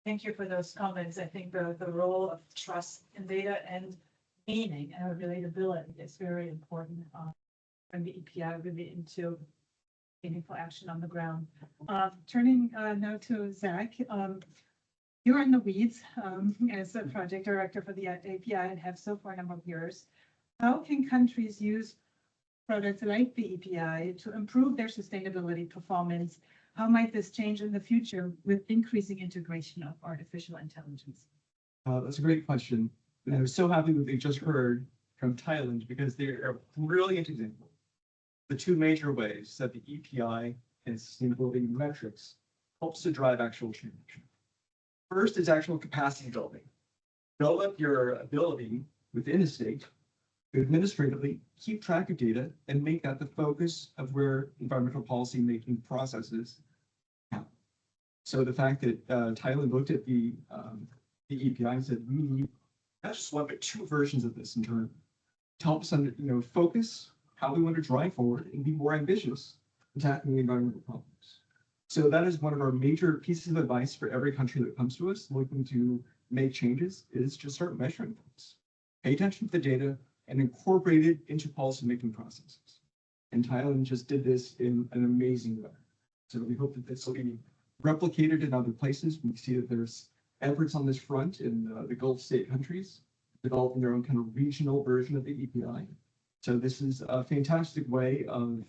Thank you for those comments. I think the role of trust in data and meaning and relatability is very important when the EPI really into meaningful action on the ground. Turning now to Zach, you're in the weeds as a project director for the API and have so for a number of years. How can countries use products like the EPI to improve their sustainability performance? How might this change in the future with increasing integration of artificial intelligence? That's a great question. And I was so happy that we just heard from Thailand because they're a brilliant example. The two major ways that the EPI and sustainability metrics helps to drive actual change. First is actual capacity building. Build up your ability within a state to administratively keep track of data and make that the focus of where environmental policy making processes happen. So the fact that Thailand looked at the EPI and said, we need not just one, but two versions of this in turn to help us focus how we want to drive forward and be more ambitious in tackling the environmental problems. So that is one of our major pieces of advice for every country that comes to us looking to make changes, is just start measuring things. Pay attention to the data and incorporate it into policymaking processes. And Thailand just did this in an amazing way. So we hope that this will be replicated in other places. We see that there's efforts on this front in the Gulf state countries, developing their own kind of regional version of the EPI. So this is a fantastic way of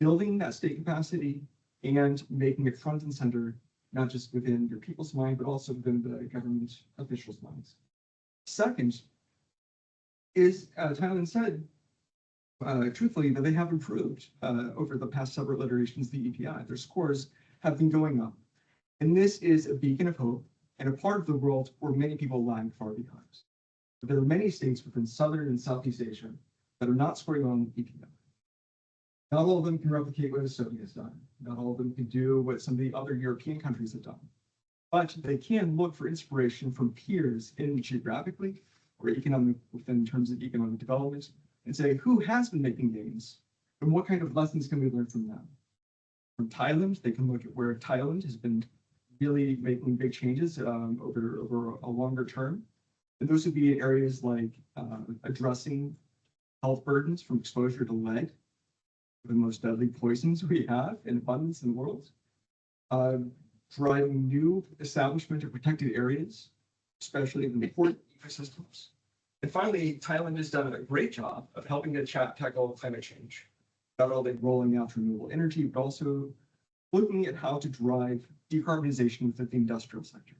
building that state capacity and making it front and center, not just within your people's mind, but also within the government officials' minds. Second is Thailand said, truthfully, that they have improved over the past several iterations of the EPI. Their scores have been going up. And this is a beacon of hope and a part of the world where many people lag far behind. But there are many states within Southern and Southeast Asia that are not scoring on EPI. Not all of them can replicate what Estonia has done. Not all of them can do what some of the other European countries have done. But they can look for inspiration from peers in geographically or economic within terms of economic development and say who has been making gains and what kind of lessons can we learn from them. From Thailand, they can look at where Thailand has been really making big changes over a longer term. And those would be areas like addressing health burdens from exposure to lead, the most deadly poisons we have in abundance in the world. Driving new establishment of protected areas, especially in important ecosystems. And finally, Thailand has done a great job of helping to tackle climate change. Not only rolling out renewable energy, but also looking at how to drive decarbonization within the industrial sector.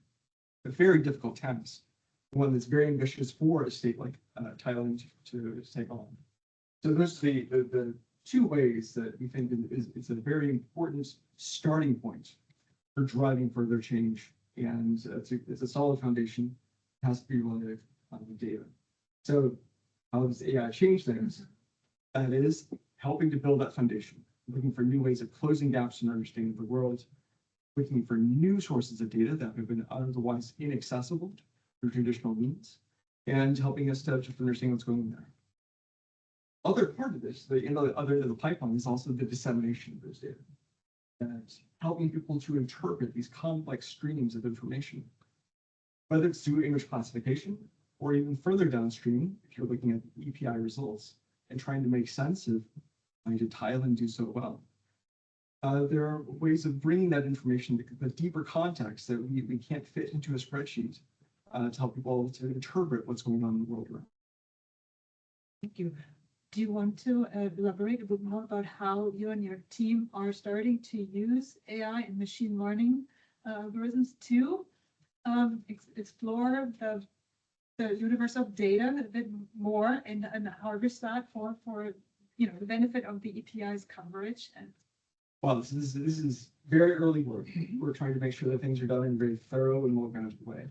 A very difficult task, one that's very ambitious for a state like Thailand to take on. So those are the two ways that we think it's a very important starting point for driving further change. And it's a solid foundation. It has to be relied on data. So how does AI change things? That is helping to build that foundation, looking for new ways of closing gaps in our understanding of the world, looking for new sources of data that have been otherwise inaccessible through traditional means, and helping us to just understand what's going on there. Other part of this, other than the pipeline, is also the dissemination of those data. And helping people to interpret these complex streams of information, whether it's through English classification or even further downstream, if you're looking at the EPI results and trying to make sense of why did Thailand do so well. There are ways of bringing that information, the deeper context that we can't fit into a spreadsheet to help people to interpret what's going on in the world around. Thank you. Do you want to elaborate a bit more about how you and your team are starting to use AI and machine learning algorithms to explore the universe of data a bit more and harvest that for the benefit of the EPI's coverage? And Well, this is very early work. We're trying to make sure that things are done in a very thorough and well-grounded way.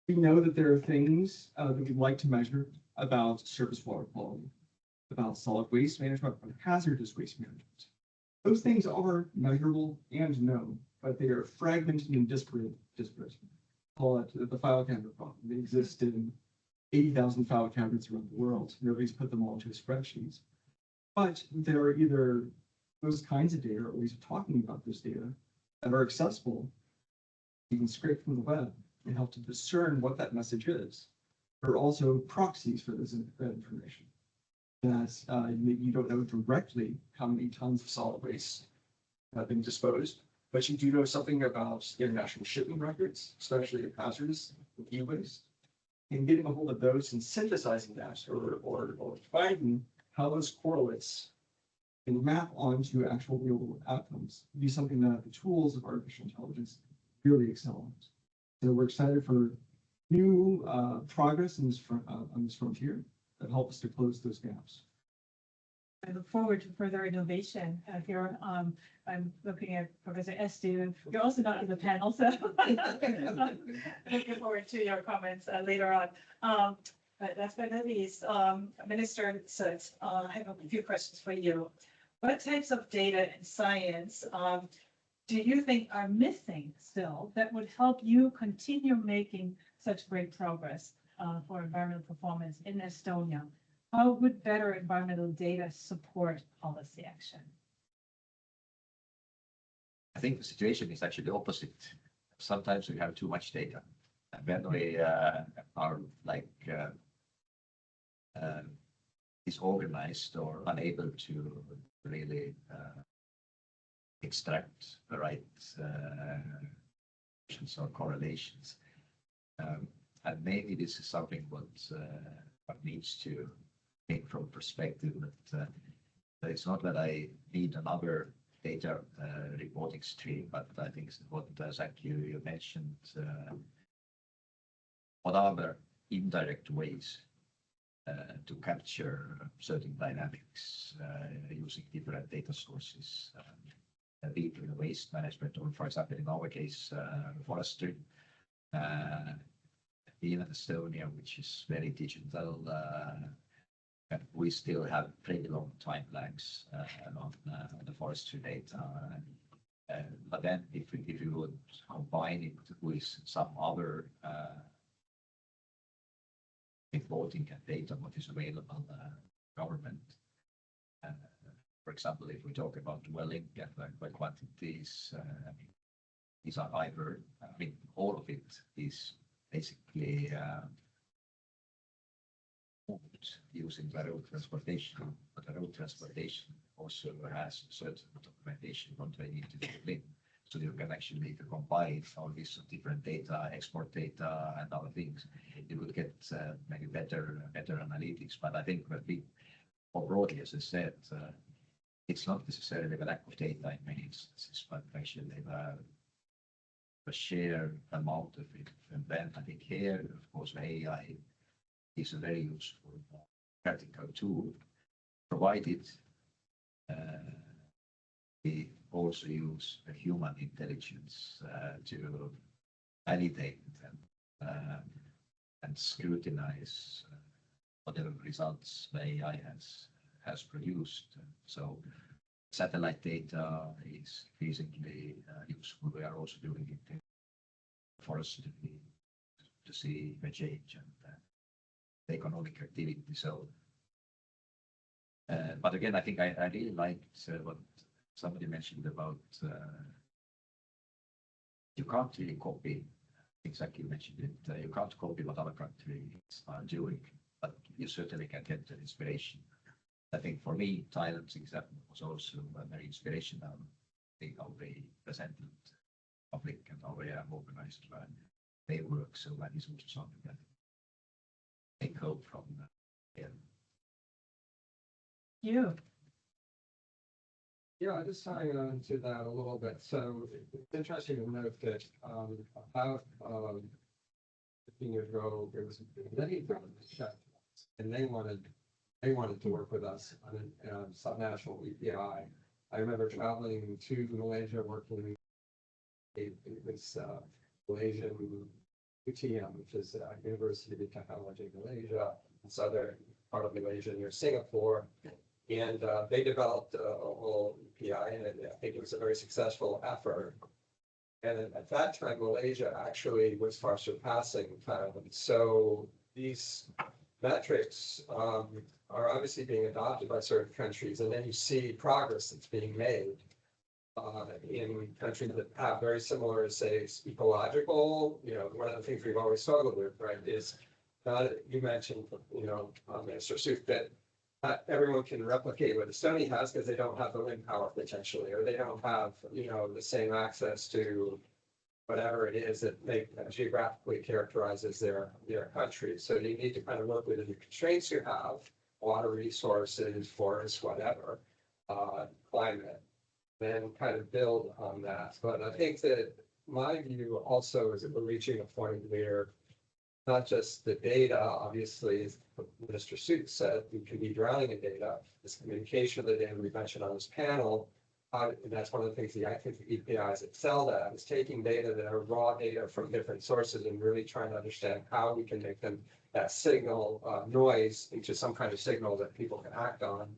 We know that there are things that we'd like to measure about surface water quality, about solid waste management, about hazardous waste management. Those things are measurable and known, but they are fragmented and disparate. Call it the file cabinet problem. They exist in 80,000 file cabinets around the world. Nobody's put them all into a spreadsheet. But there are either those kinds of data or ways of talking about this data that are accessible. You can scrape from the web and help to discern what that message is. There are also proxies for this information. That you don't know directly how many tons of solid waste have been disposed, but you do know something about international shipping records, especially of hazardous e-waste, and getting a hold of those and synthesizing that or finding how those correlates can map onto actual real world outcomes be something that the tools of artificial intelligence really excel at. So we're excited for new progress in this on this frontier that help us to close those gaps. I look forward to further innovation here. I'm looking at Professor Estes. You're also not in the panel, so looking forward to your comments later on. But last but not least, Minister Sut, I have a few questions for you. What types of data and science do you think are missing still that would help you continue making such great progress for environmental performance in Estonia? How would better environmental data support policy action? I think the situation is actually the opposite. Sometimes we have too much data. And when we are like disorganized or unable to really extract the right or correlations. And maybe this is something what needs to take from perspective that it's not that I need another data reporting stream, but I think what Zach, you mentioned, what are the indirect ways to capture certain dynamics using different data sources. be it in the waste management or, for example, in our case, forestry. Even Estonia, which is very digital, we still have pretty long time lags on the forestry data. But then if you would combine it with some other reporting and data, what is available government. For example, if we talk about dwelling and quantities, these are either, all of it is basically using the road transportation, but the road transportation also has certain documentation what they need to do in. So you can actually combine all these different data, export data and other things. You would get maybe better analytics. But I think that we, more broadly, as I said, it's not necessarily the lack of data in many instances, but actually the sheer amount of it. And then I think here, of course, AI is a very useful practical tool, provided we also use a human intelligence to validate and scrutinize whatever results the AI has produced. So satellite data is increasingly useful. We are also doing it in forestry to see the change and the economic activity. So, but again, I think I really liked what somebody mentioned about you can't really copy, exactly mentioned it, you can't copy what other countries are doing, but you certainly can get an inspiration. I think for me, Thailand's example was also very inspirational. I think how they presented public and how they have organized their work. So that is also something that take hope from here. You. Yeah, just tying on to that a little bit. So it's interesting to note that about 15 years ago, there was many firms and they wanted to work with us on a subnational EPI. I remember traveling to Malaysia, working. It was Malaysian UTM, which is University of Technology of Malaysia, southern part of Malaysia near Singapore. And they developed a whole EPI, and I think it was a very successful effort. And at that time, Malaysia actually was far surpassing Thailand. So these metrics are obviously being adopted by certain countries, and then you see progress that's being made in countries that have very similar, say, ecological. One of the things we've always struggled with, right, is you mentioned, Mr. Soot, that not everyone can replicate what Estonia has because they don't have the wind power potentially, or they don't have, the same access to whatever it is that they geographically characterize as their country. So you need to kind of work within the constraints you have, water resources, forests, whatever, climate, then kind of build on that. But I think that my view also is that we're reaching a point where not just the data, obviously, as Mr. Soot said, we can be drowning in data. This communication of the data we mentioned on this panel, and that's one of the things I think the EPIs excel at, is taking data that are raw data from different sources and really trying to understand how we can make them that signal noise into some kind of signal that people can act on,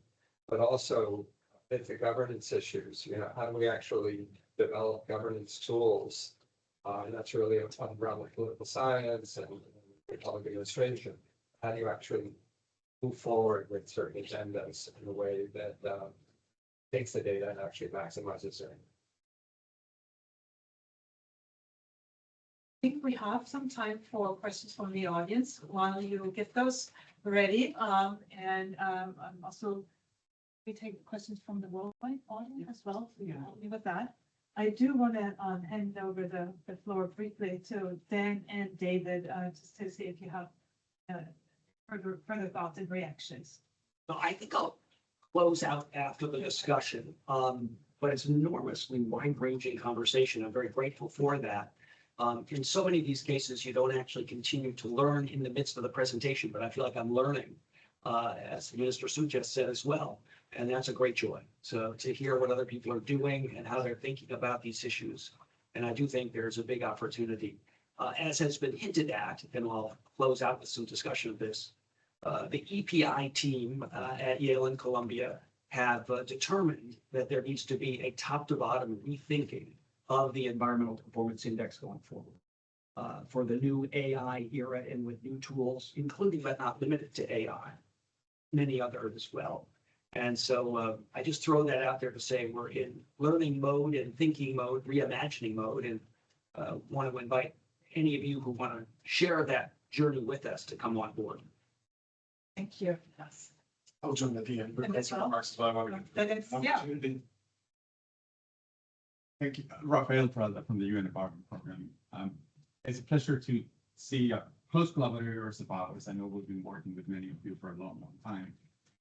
but also with the governance issues. How do we actually develop governance tools? And that's really around the political science and public administration. How do you actually move forward with certain agendas in a way that takes the data and actually maximizes it? I think we have some time for questions from the audience while you get those ready. And also we take questions from the worldwide audience as well. So you help me with that. I do want to hand over the floor briefly to Dan and David, just to see if you have further thoughts and reactions. So I think I'll close out after the discussion, but it's an enormously wide-ranging conversation. I'm very grateful for that. In so many of these cases, you don't actually continue to learn in the midst of the presentation, but I feel like I'm learning as Minister Su just said as well. And that's a great joy. So to hear what other people are doing and how they're thinking about these issues. And I do think there's a big opportunity. As has been hinted at, and I'll close out with some discussion of this. The EPI team at Yale and Columbia have determined that there needs to be a top to bottom rethinking of the environmental performance index going forward. For the new AI era and with new tools, including but not limited to AI, many others as well. And so I just throw that out there to say we're in learning mode and thinking mode, reimagining mode, and want to invite any of you who want to share that journey with us to come on board. Thank you. Yes. I'll join at the end. And as well? Remarks as well. I want to- Then it's, yeah. Thank you, Rafael Prada from the UN Environment Program. It's a pleasure to see close collaborators of ours. I know we've been working with many of you for a long, long time.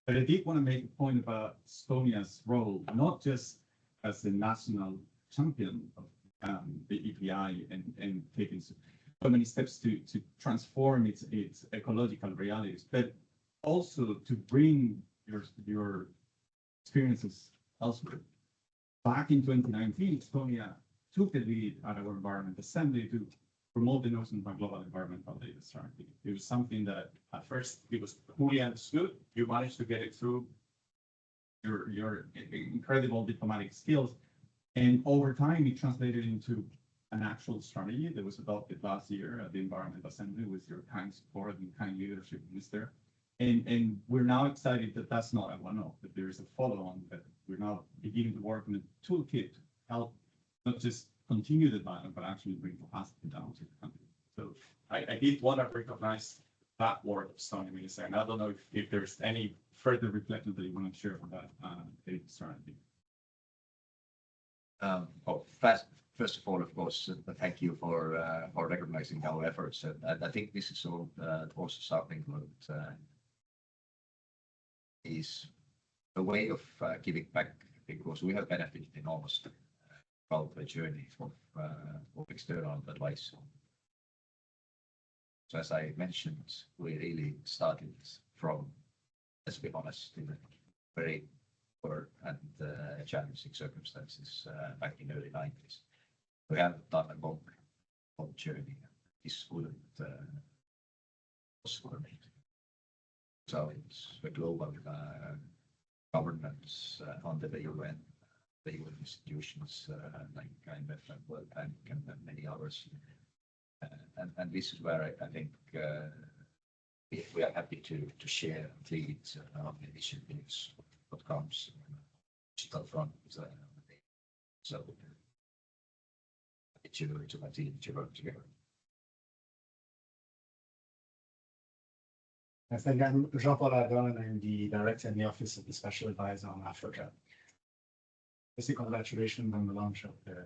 But I did want to make a point about Estonia's role, not just as the national champion of the EPI and taking so many steps to transform its ecological realities, but also to bring your experiences elsewhere. Back in 2019, Estonia took the lead at our Environment Assembly to promote the notion of a global environmental data strategy. It was something that at first it was poorly understood. You managed to get it through your incredible diplomatic skills. And over time, it translated into an actual strategy that was adopted last year at the Environment Assembly with your kind support and kind leadership, Minister. And we're now excited that that's not a one-off, that there is a follow-on, that we're now beginning to work on a toolkit to help not just continue the dialogue, but actually bring capacity down to the country. So I did want to recognize that work of Estonia Minister, and I don't know if there's any further reflection that you want to share on that data strategy. First of all, of course, thank you for recognizing our efforts. And I think this is also something that is a way of giving back, because we have benefited enormously from the journey of external advice. So as I mentioned, we really started from, let's be honest, in a very poor and challenging circumstances back in the early 90s. We have done a long journey. This wouldn't possible. So it's a global governance under the UN institutions like IMF and World Bank and many others. And this is where I think we are happy to share leads on initiatives, what comes digital front. So to continue to work together. I think I'm Jean-Paul Ardon, and I'm the director in the Office of the Special Advisor on Africa. Firstly, congratulations on the launch of the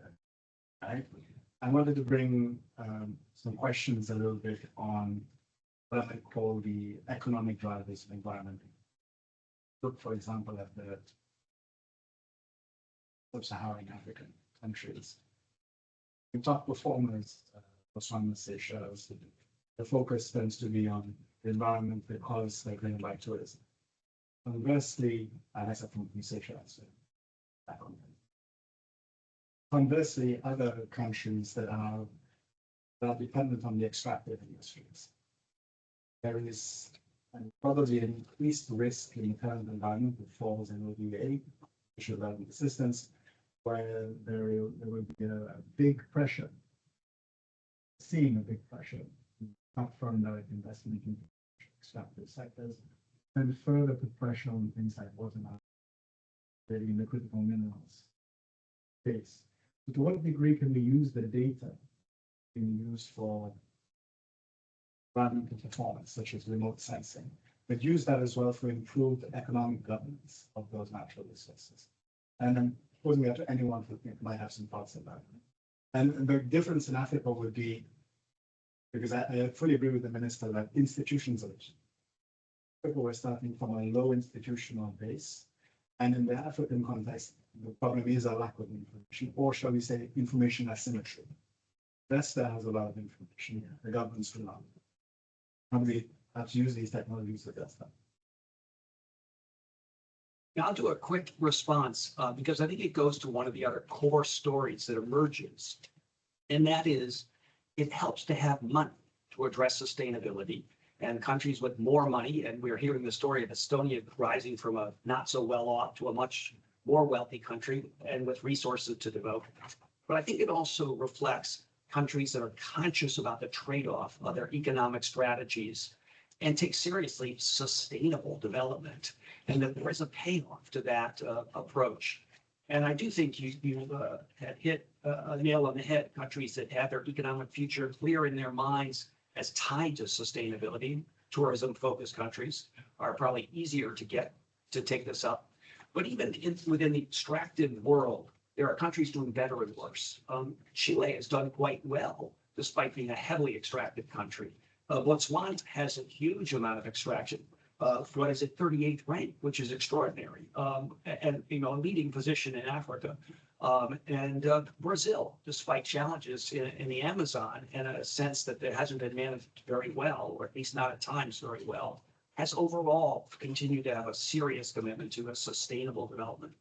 I wanted to bring some questions a little bit on what I call the economic drivers of environment. Look, for example, at the sub-Saharan African countries. The top performers, Botswana, Seychelles, the focus tends to be on the environment because they're driven by tourism. Conversely, except from Seychelles, conversely, other countries that are dependent on the extractive industries, there is probably an increased risk in the current environment that falls in ODA, official development assistance, where there will be a big pressure, seeing a big pressure, not from direct investment in extractive sectors, and further put pressure on things like water management, really in the critical minerals space. So to what degree can we use the data being used for environmental performance, such as remote sensing, but use that as well for improved economic governance of those natural resources? And I'm posing that to anyone who might have some thoughts about it. And the difference in Africa would be, because I fully agree with the minister that institutions are, people were starting from a low institutional base. And in the African context, the problem is a lack of information, or shall we say information asymmetry. Vesta has a lot of information, the governments do not. Probably have to use these technologies to address that. Yeah, I'll do a quick response because I think it goes to one of the other core stories that emerges. And that is, it helps to have money to address sustainability. And countries with more money, and we're hearing the story of Estonia rising from a not so well off to a much more wealthy country and with resources to devote. But I think it also reflects countries that are conscious about the trade-off of their economic strategies and take seriously sustainable development, and that there is a payoff to that approach. And I do think you had hit a nail on the head. Countries that have their economic future clear in their minds as tied to sustainability, tourism-focused countries are probably easier to get to take this up. But even within the extractive world, there are countries doing better and worse. Chile has done quite well, despite being a heavily extractive country. Botswana has a huge amount of extraction. What is it, 38th rank, which is extraordinary, and a leading position in Africa. And Brazil, despite challenges in the Amazon and a sense that there hasn't been managed very well, or at least not at times very well, has overall continued to have a serious commitment to a sustainable development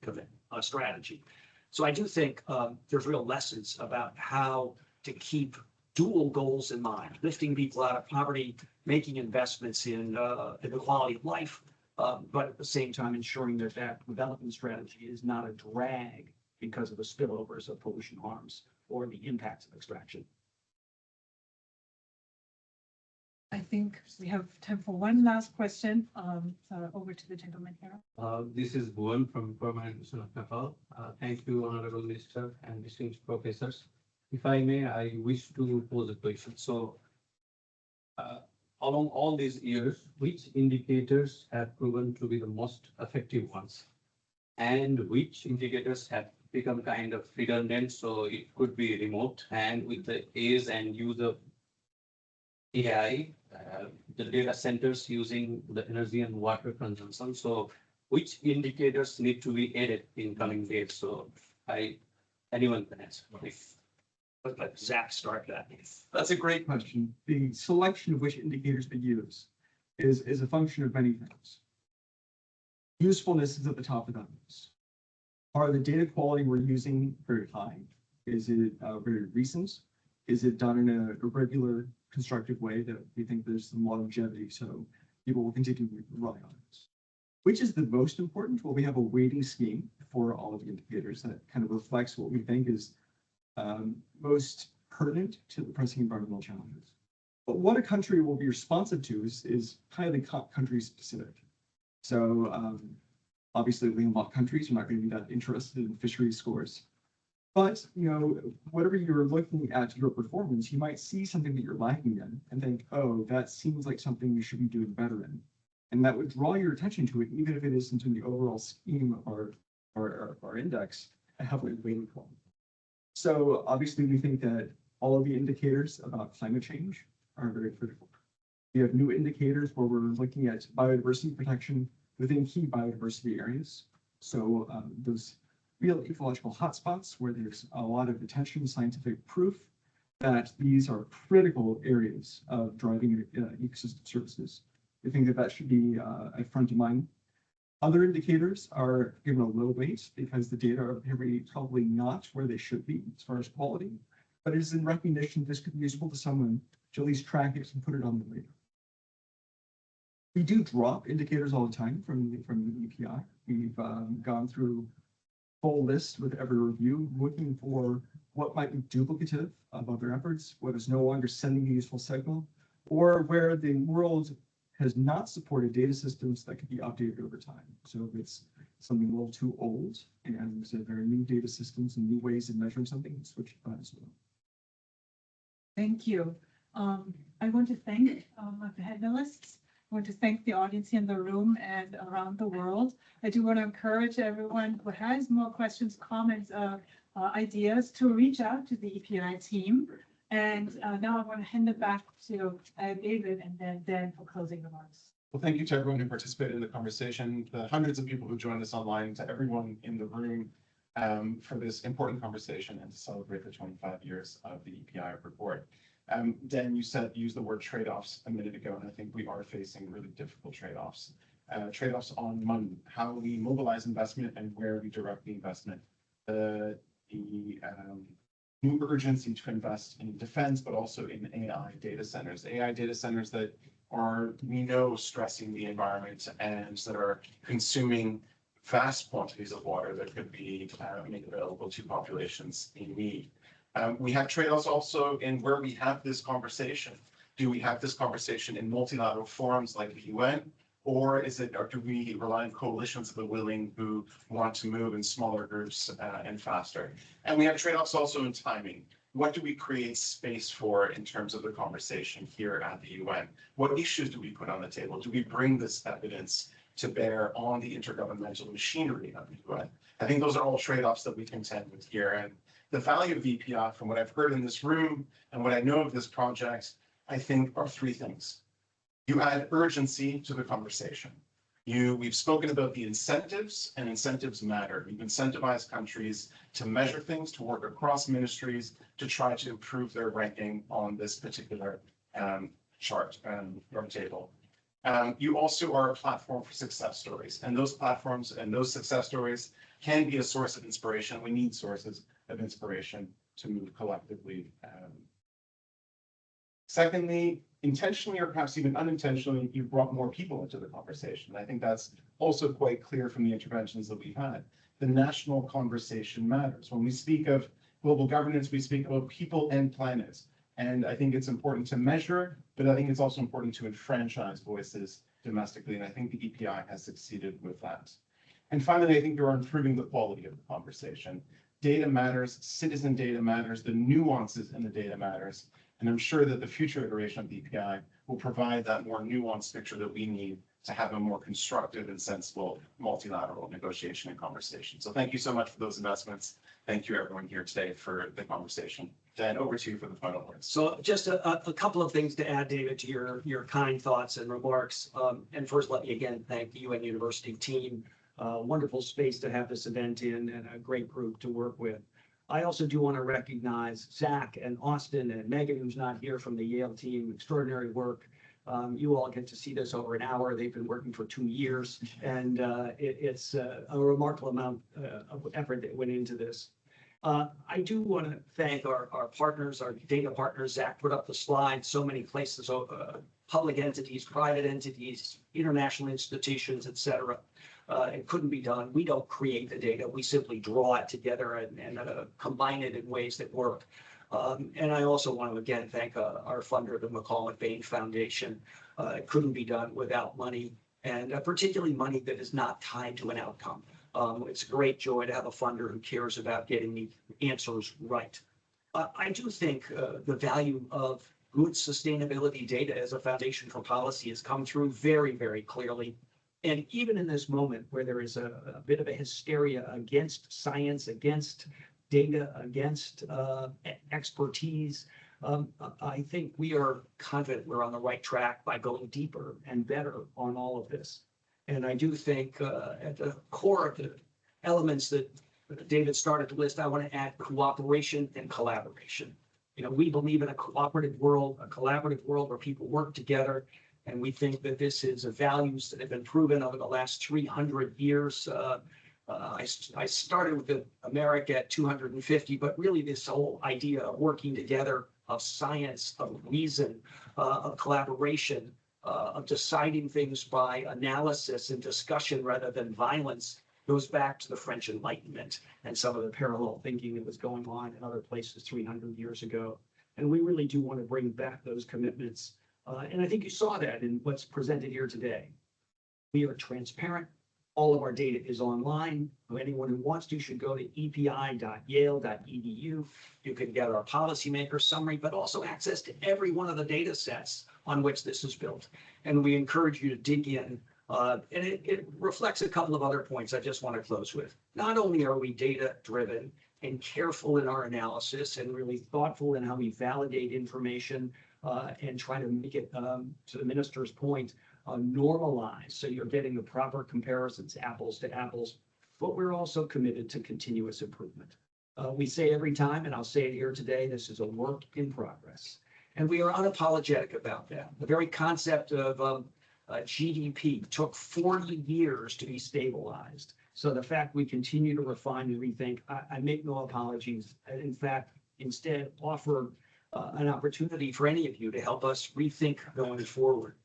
strategy. So I do think there's real lessons about how to keep dual goals in mind, lifting people out of poverty, making investments in the quality of life, but at the same time ensuring that that development strategy is not a drag because of the spillovers of pollution harms or the impacts of extraction. I think we have time for one last question. So over to the gentleman here. This is Bhuvan from Permanent Mission of Nepal. Thank you, Honorable Minister and distinguished professors. If I may, I wish to pose a question. So, along all these years, which indicators have proven to be the most effective ones? And which indicators have become kind of redundant, so it could be remote? And with the age and use of AI, the data centers using the energy and water consumption. So which indicators need to be added in coming days? So anyone can answer. Let Zach start that. That's a great question. The selection of which indicators to use is a function of many things. Usefulness is at the top of that list. Are the data quality we're using very high? Is it very recent? Is it done in a regular, constructive way that we think there's some longevity, so people will continue to rely on it? Which is the most important? Well, we have a weighting scheme for all of the indicators that kind of reflects what we think is most pertinent to the pressing environmental challenges. But what a country will be responsive to is highly country specific. So obviously landlocked countries are not going to be that interested in fisheries scores. But, whatever you're looking at your performance, you might see something that you're lacking in and think, oh, that seems like something we should be doing better in. And that would draw your attention to it, even if it isn't in the overall scheme of our index, a heavily weighted one. So obviously we think that all of the indicators about climate change are very critical. We have new indicators where we're looking at biodiversity protection within key biodiversity areas. So those real ecological hotspots where there's a lot of attention, scientific proof that these are critical areas of driving ecosystem services. We think that should be at front of mind. Other indicators are given a low weight because the data are probably not where they should be as far as quality, but it is in recognition this could be useful to someone to at least track it and put it on the radar. We do drop indicators all the time from the EPI. We've gone through full list with every review, looking for what might be duplicative of other efforts, what is no longer sending a useful signal, or where the world has not supported data systems that could be updated over time. So if it's something a little too old and there are new data systems and new ways of measuring something, switch to that as well. Thank you. I want to thank my panelists. I want to thank the audience in the room and around the world. I do want to encourage everyone who has more questions, comments, ideas to reach out to the EPI team. And now I want to hand it back to David and then Dan for closing remarks. Well, thank you to everyone who participated in the conversation, the hundreds of people who joined us online, to everyone in the room for this important conversation and to celebrate the 25 years of the EPI report. Dan, you used the word trade-offs a minute ago, and I think we are facing really difficult trade-offs. trade-offs on money, how we mobilize investment and where we direct the investment. The new urgency to invest in defense, but also in AI data centers. AI data centers that are, we know, stressing the environment and that are consuming vast quantities of water that could be made available to populations in need. We have trade-offs also in where we have this conversation. Do we have this conversation in multilateral forums like the UN? Or do we rely on coalitions of the willing who want to move in smaller groups and faster? And we have trade-offs also in timing. What do we create space for in terms of the conversation here at the UN? What issues do we put on the table? Do we bring this evidence to bear on the intergovernmental machinery of the UN? I think those are all trade-offs that we contend with here. And the value of EPI, from what I've heard in this room and what I know of this project, I think are three things. You add urgency to the conversation. We've spoken about the incentives, and incentives matter. We've incentivized countries to measure things, to work across ministries, to try to improve their ranking on this particular chart or table. You also are a platform for success stories, and those platforms and those success stories can be a source of inspiration. We need sources of inspiration to move collectively. Secondly, intentionally or perhaps even unintentionally, you've brought more people into the conversation. I think that's also quite clear from the interventions that we've had. The national conversation matters. When we speak of global governance, we speak about people and planet. And I think it's important to measure, but I think it's also important to enfranchise voices domestically. And I think the EPI has succeeded with that. And finally, I think you're improving the quality of the conversation. Data matters, citizen data matters, the nuances in the data matters. And I'm sure that the future iteration of the EPI will provide that more nuanced picture that we need to have a more constructive and sensible multilateral negotiation and conversation. So thank you so much for those investments. Thank you everyone here today for the conversation. Dan, over to you for the final words. So just a couple of things to add, David, to your kind thoughts and remarks. And first, let me again thank the UN University team. Wonderful space to have this event in and a great group to work with. I also do want to recognize Zach and Austin and Megan, who's not here, from the Yale team. Extraordinary work. You all get to see this over an hour. They've been working for 2 years, and it's a remarkable amount of effort that went into this. I do want to thank our partners, our data partners. Zach put up the slide, so many places, public entities, private entities, international institutions, et cetera. It couldn't be done. We don't create the data. We simply draw it together and combine it in ways that work. And I also want to again thank our funder, the McCall Bain Foundation. It couldn't be done without money, and particularly money that is not tied to an outcome. It's a great joy to have a funder who cares about getting the answers right. I do think the value of good sustainability data as a foundation for policy has come through very, very clearly. And even in this moment where there is a bit of a hysteria against science, against data, against expertise, I think we are confident we're on the right track by going deeper and better on all of this. And I do think at the core of the elements that David started to list, I want to add cooperation and collaboration. You know, we believe in a cooperative world, a collaborative world where people work together. And we think that this is values that have been proven over the last 300 years. I started with America at 250, but really this whole idea of working together, of science, of reason, of collaboration, of deciding things by analysis and discussion rather than violence goes back to the French Enlightenment and some of the parallel thinking that was going on in other places 300 years ago. And we really do want to bring back those commitments. And I think you saw that in what's presented here today. We are transparent. All of our data is online. Anyone who wants to should go to epi.yale.edu. You can get our policymaker summary, but also access to every one of the data sets on which this is built. And we encourage you to dig in. And it reflects a couple of other points I just want to close with. Not only are we data driven and careful in our analysis and really thoughtful in how we validate information, and try to make it, to the minister's point, normalized, so you're getting the proper comparisons, apples to apples, but we're also committed to continuous improvement. We say every time, and I'll say it here today, this is a work in progress, and we are unapologetic about that. The very concept of GDP took 40 years to be stabilized. So the fact we continue to refine and rethink, I make no apologies. In fact, instead offer an opportunity for any of you to help us rethink going forward.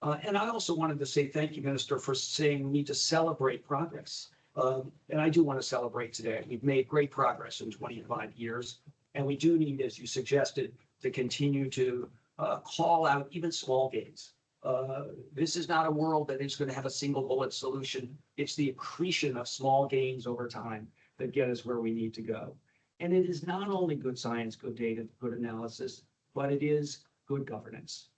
And I also wanted to say thank you, Minister, for saying we need to celebrate progress. And I do want to celebrate today. We've made great progress in 25 years. And we do need, as you suggested, to continue to call out even small gains. This is not a world that is going to have a single bullet solution. It's the accretion of small gains over time that get us where we need to go. And it is not only good science, good data, good analysis, but it is good governance.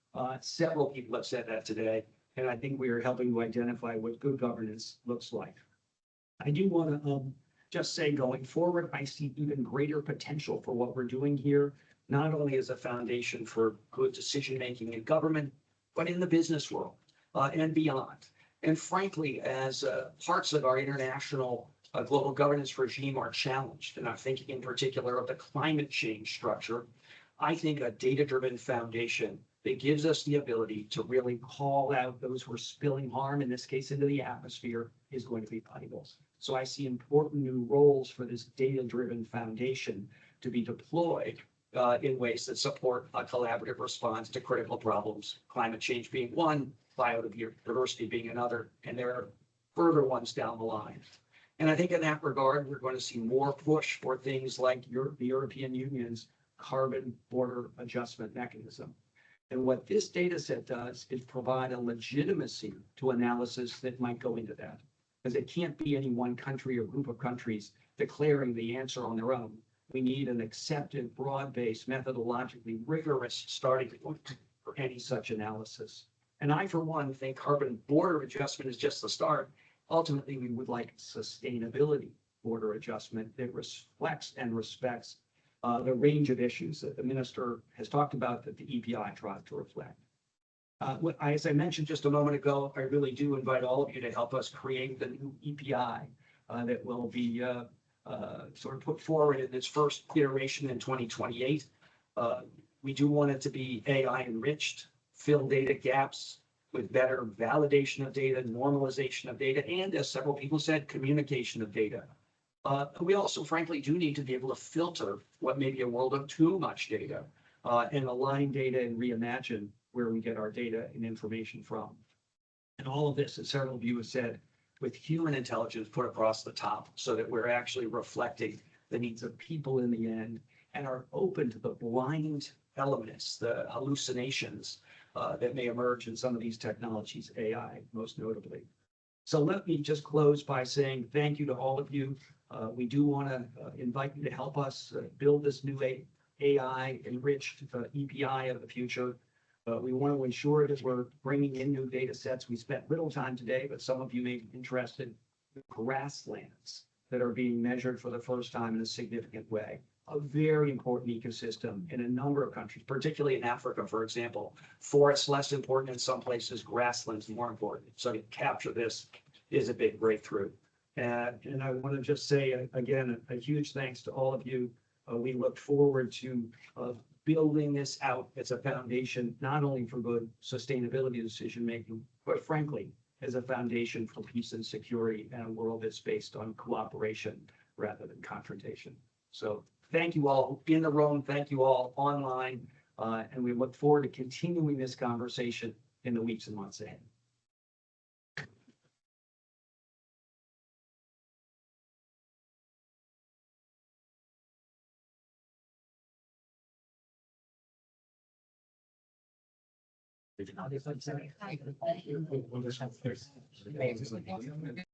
Several people have said that today, and I think we are helping to identify what good governance looks like. I do want to just say going forward, I see even greater potential for what we're doing here, not only as a foundation for good decision-making in government, but in the business world and beyond. And frankly, as parts of our international global governance regime are challenged, and I'm thinking in particular of the climate change structure, I think a data-driven foundation that gives us the ability to really call out those who are spilling harm, in this case into the atmosphere, is going to be vital. So I see important new roles for this data-driven foundation to be deployed in ways that support a collaborative response to critical problems, climate change being one, biodiversity being another, and there are further ones down the line. And I think in that regard, we're going to see more push for things like the European Union's carbon border adjustment mechanism. And what this data set does is provide a legitimacy to analysis that might go into that. Because it can't be any one country or group of countries declaring the answer on their own. We need an accepted, broad-based, methodologically rigorous starting point for any such analysis. And I, for one, think carbon border adjustment is just the start. Ultimately, we would like sustainability border adjustment that reflects and respects the range of issues that the minister has talked about that the EPI tries to reflect. As I mentioned just a moment ago, I really do invite all of you to help us create the new EPI that will be sort of put forward in its first iteration in 2028. We do want it to be AI enriched, fill data gaps with better validation of data, normalization of data, and as several people said, communication of data. We also, frankly, do need to be able to filter what may be a world of too much data and align data and reimagine where we get our data and information from. And all of this, as several of you have said, with human intelligence put across the top so that we're actually reflecting the needs of people in the end and are open to the blind elements, the hallucinations that may emerge in some of these technologies, AI most notably. So let me just close by saying thank you to all of you. We do want to invite you to help us build this new AI enriched EPI of the future. We want to ensure that we're bringing in new data sets. We spent little time today, but some of you may be interested in grasslands that are being measured for the first time in a significant way. A very important ecosystem in a number of countries, particularly in Africa, for example. Forests less important in some places, grasslands more important. So to capture this is a big breakthrough. And I want to just say, again, a huge thanks to all of you. We look forward to building this out as a foundation, not only for good sustainability decision-making, but frankly, as a foundation for peace and security and a world that's based on cooperation rather than confrontation. So thank you all in the room. Thank you all online. And we look forward to continuing this conversation in the weeks and months ahead. Thank you.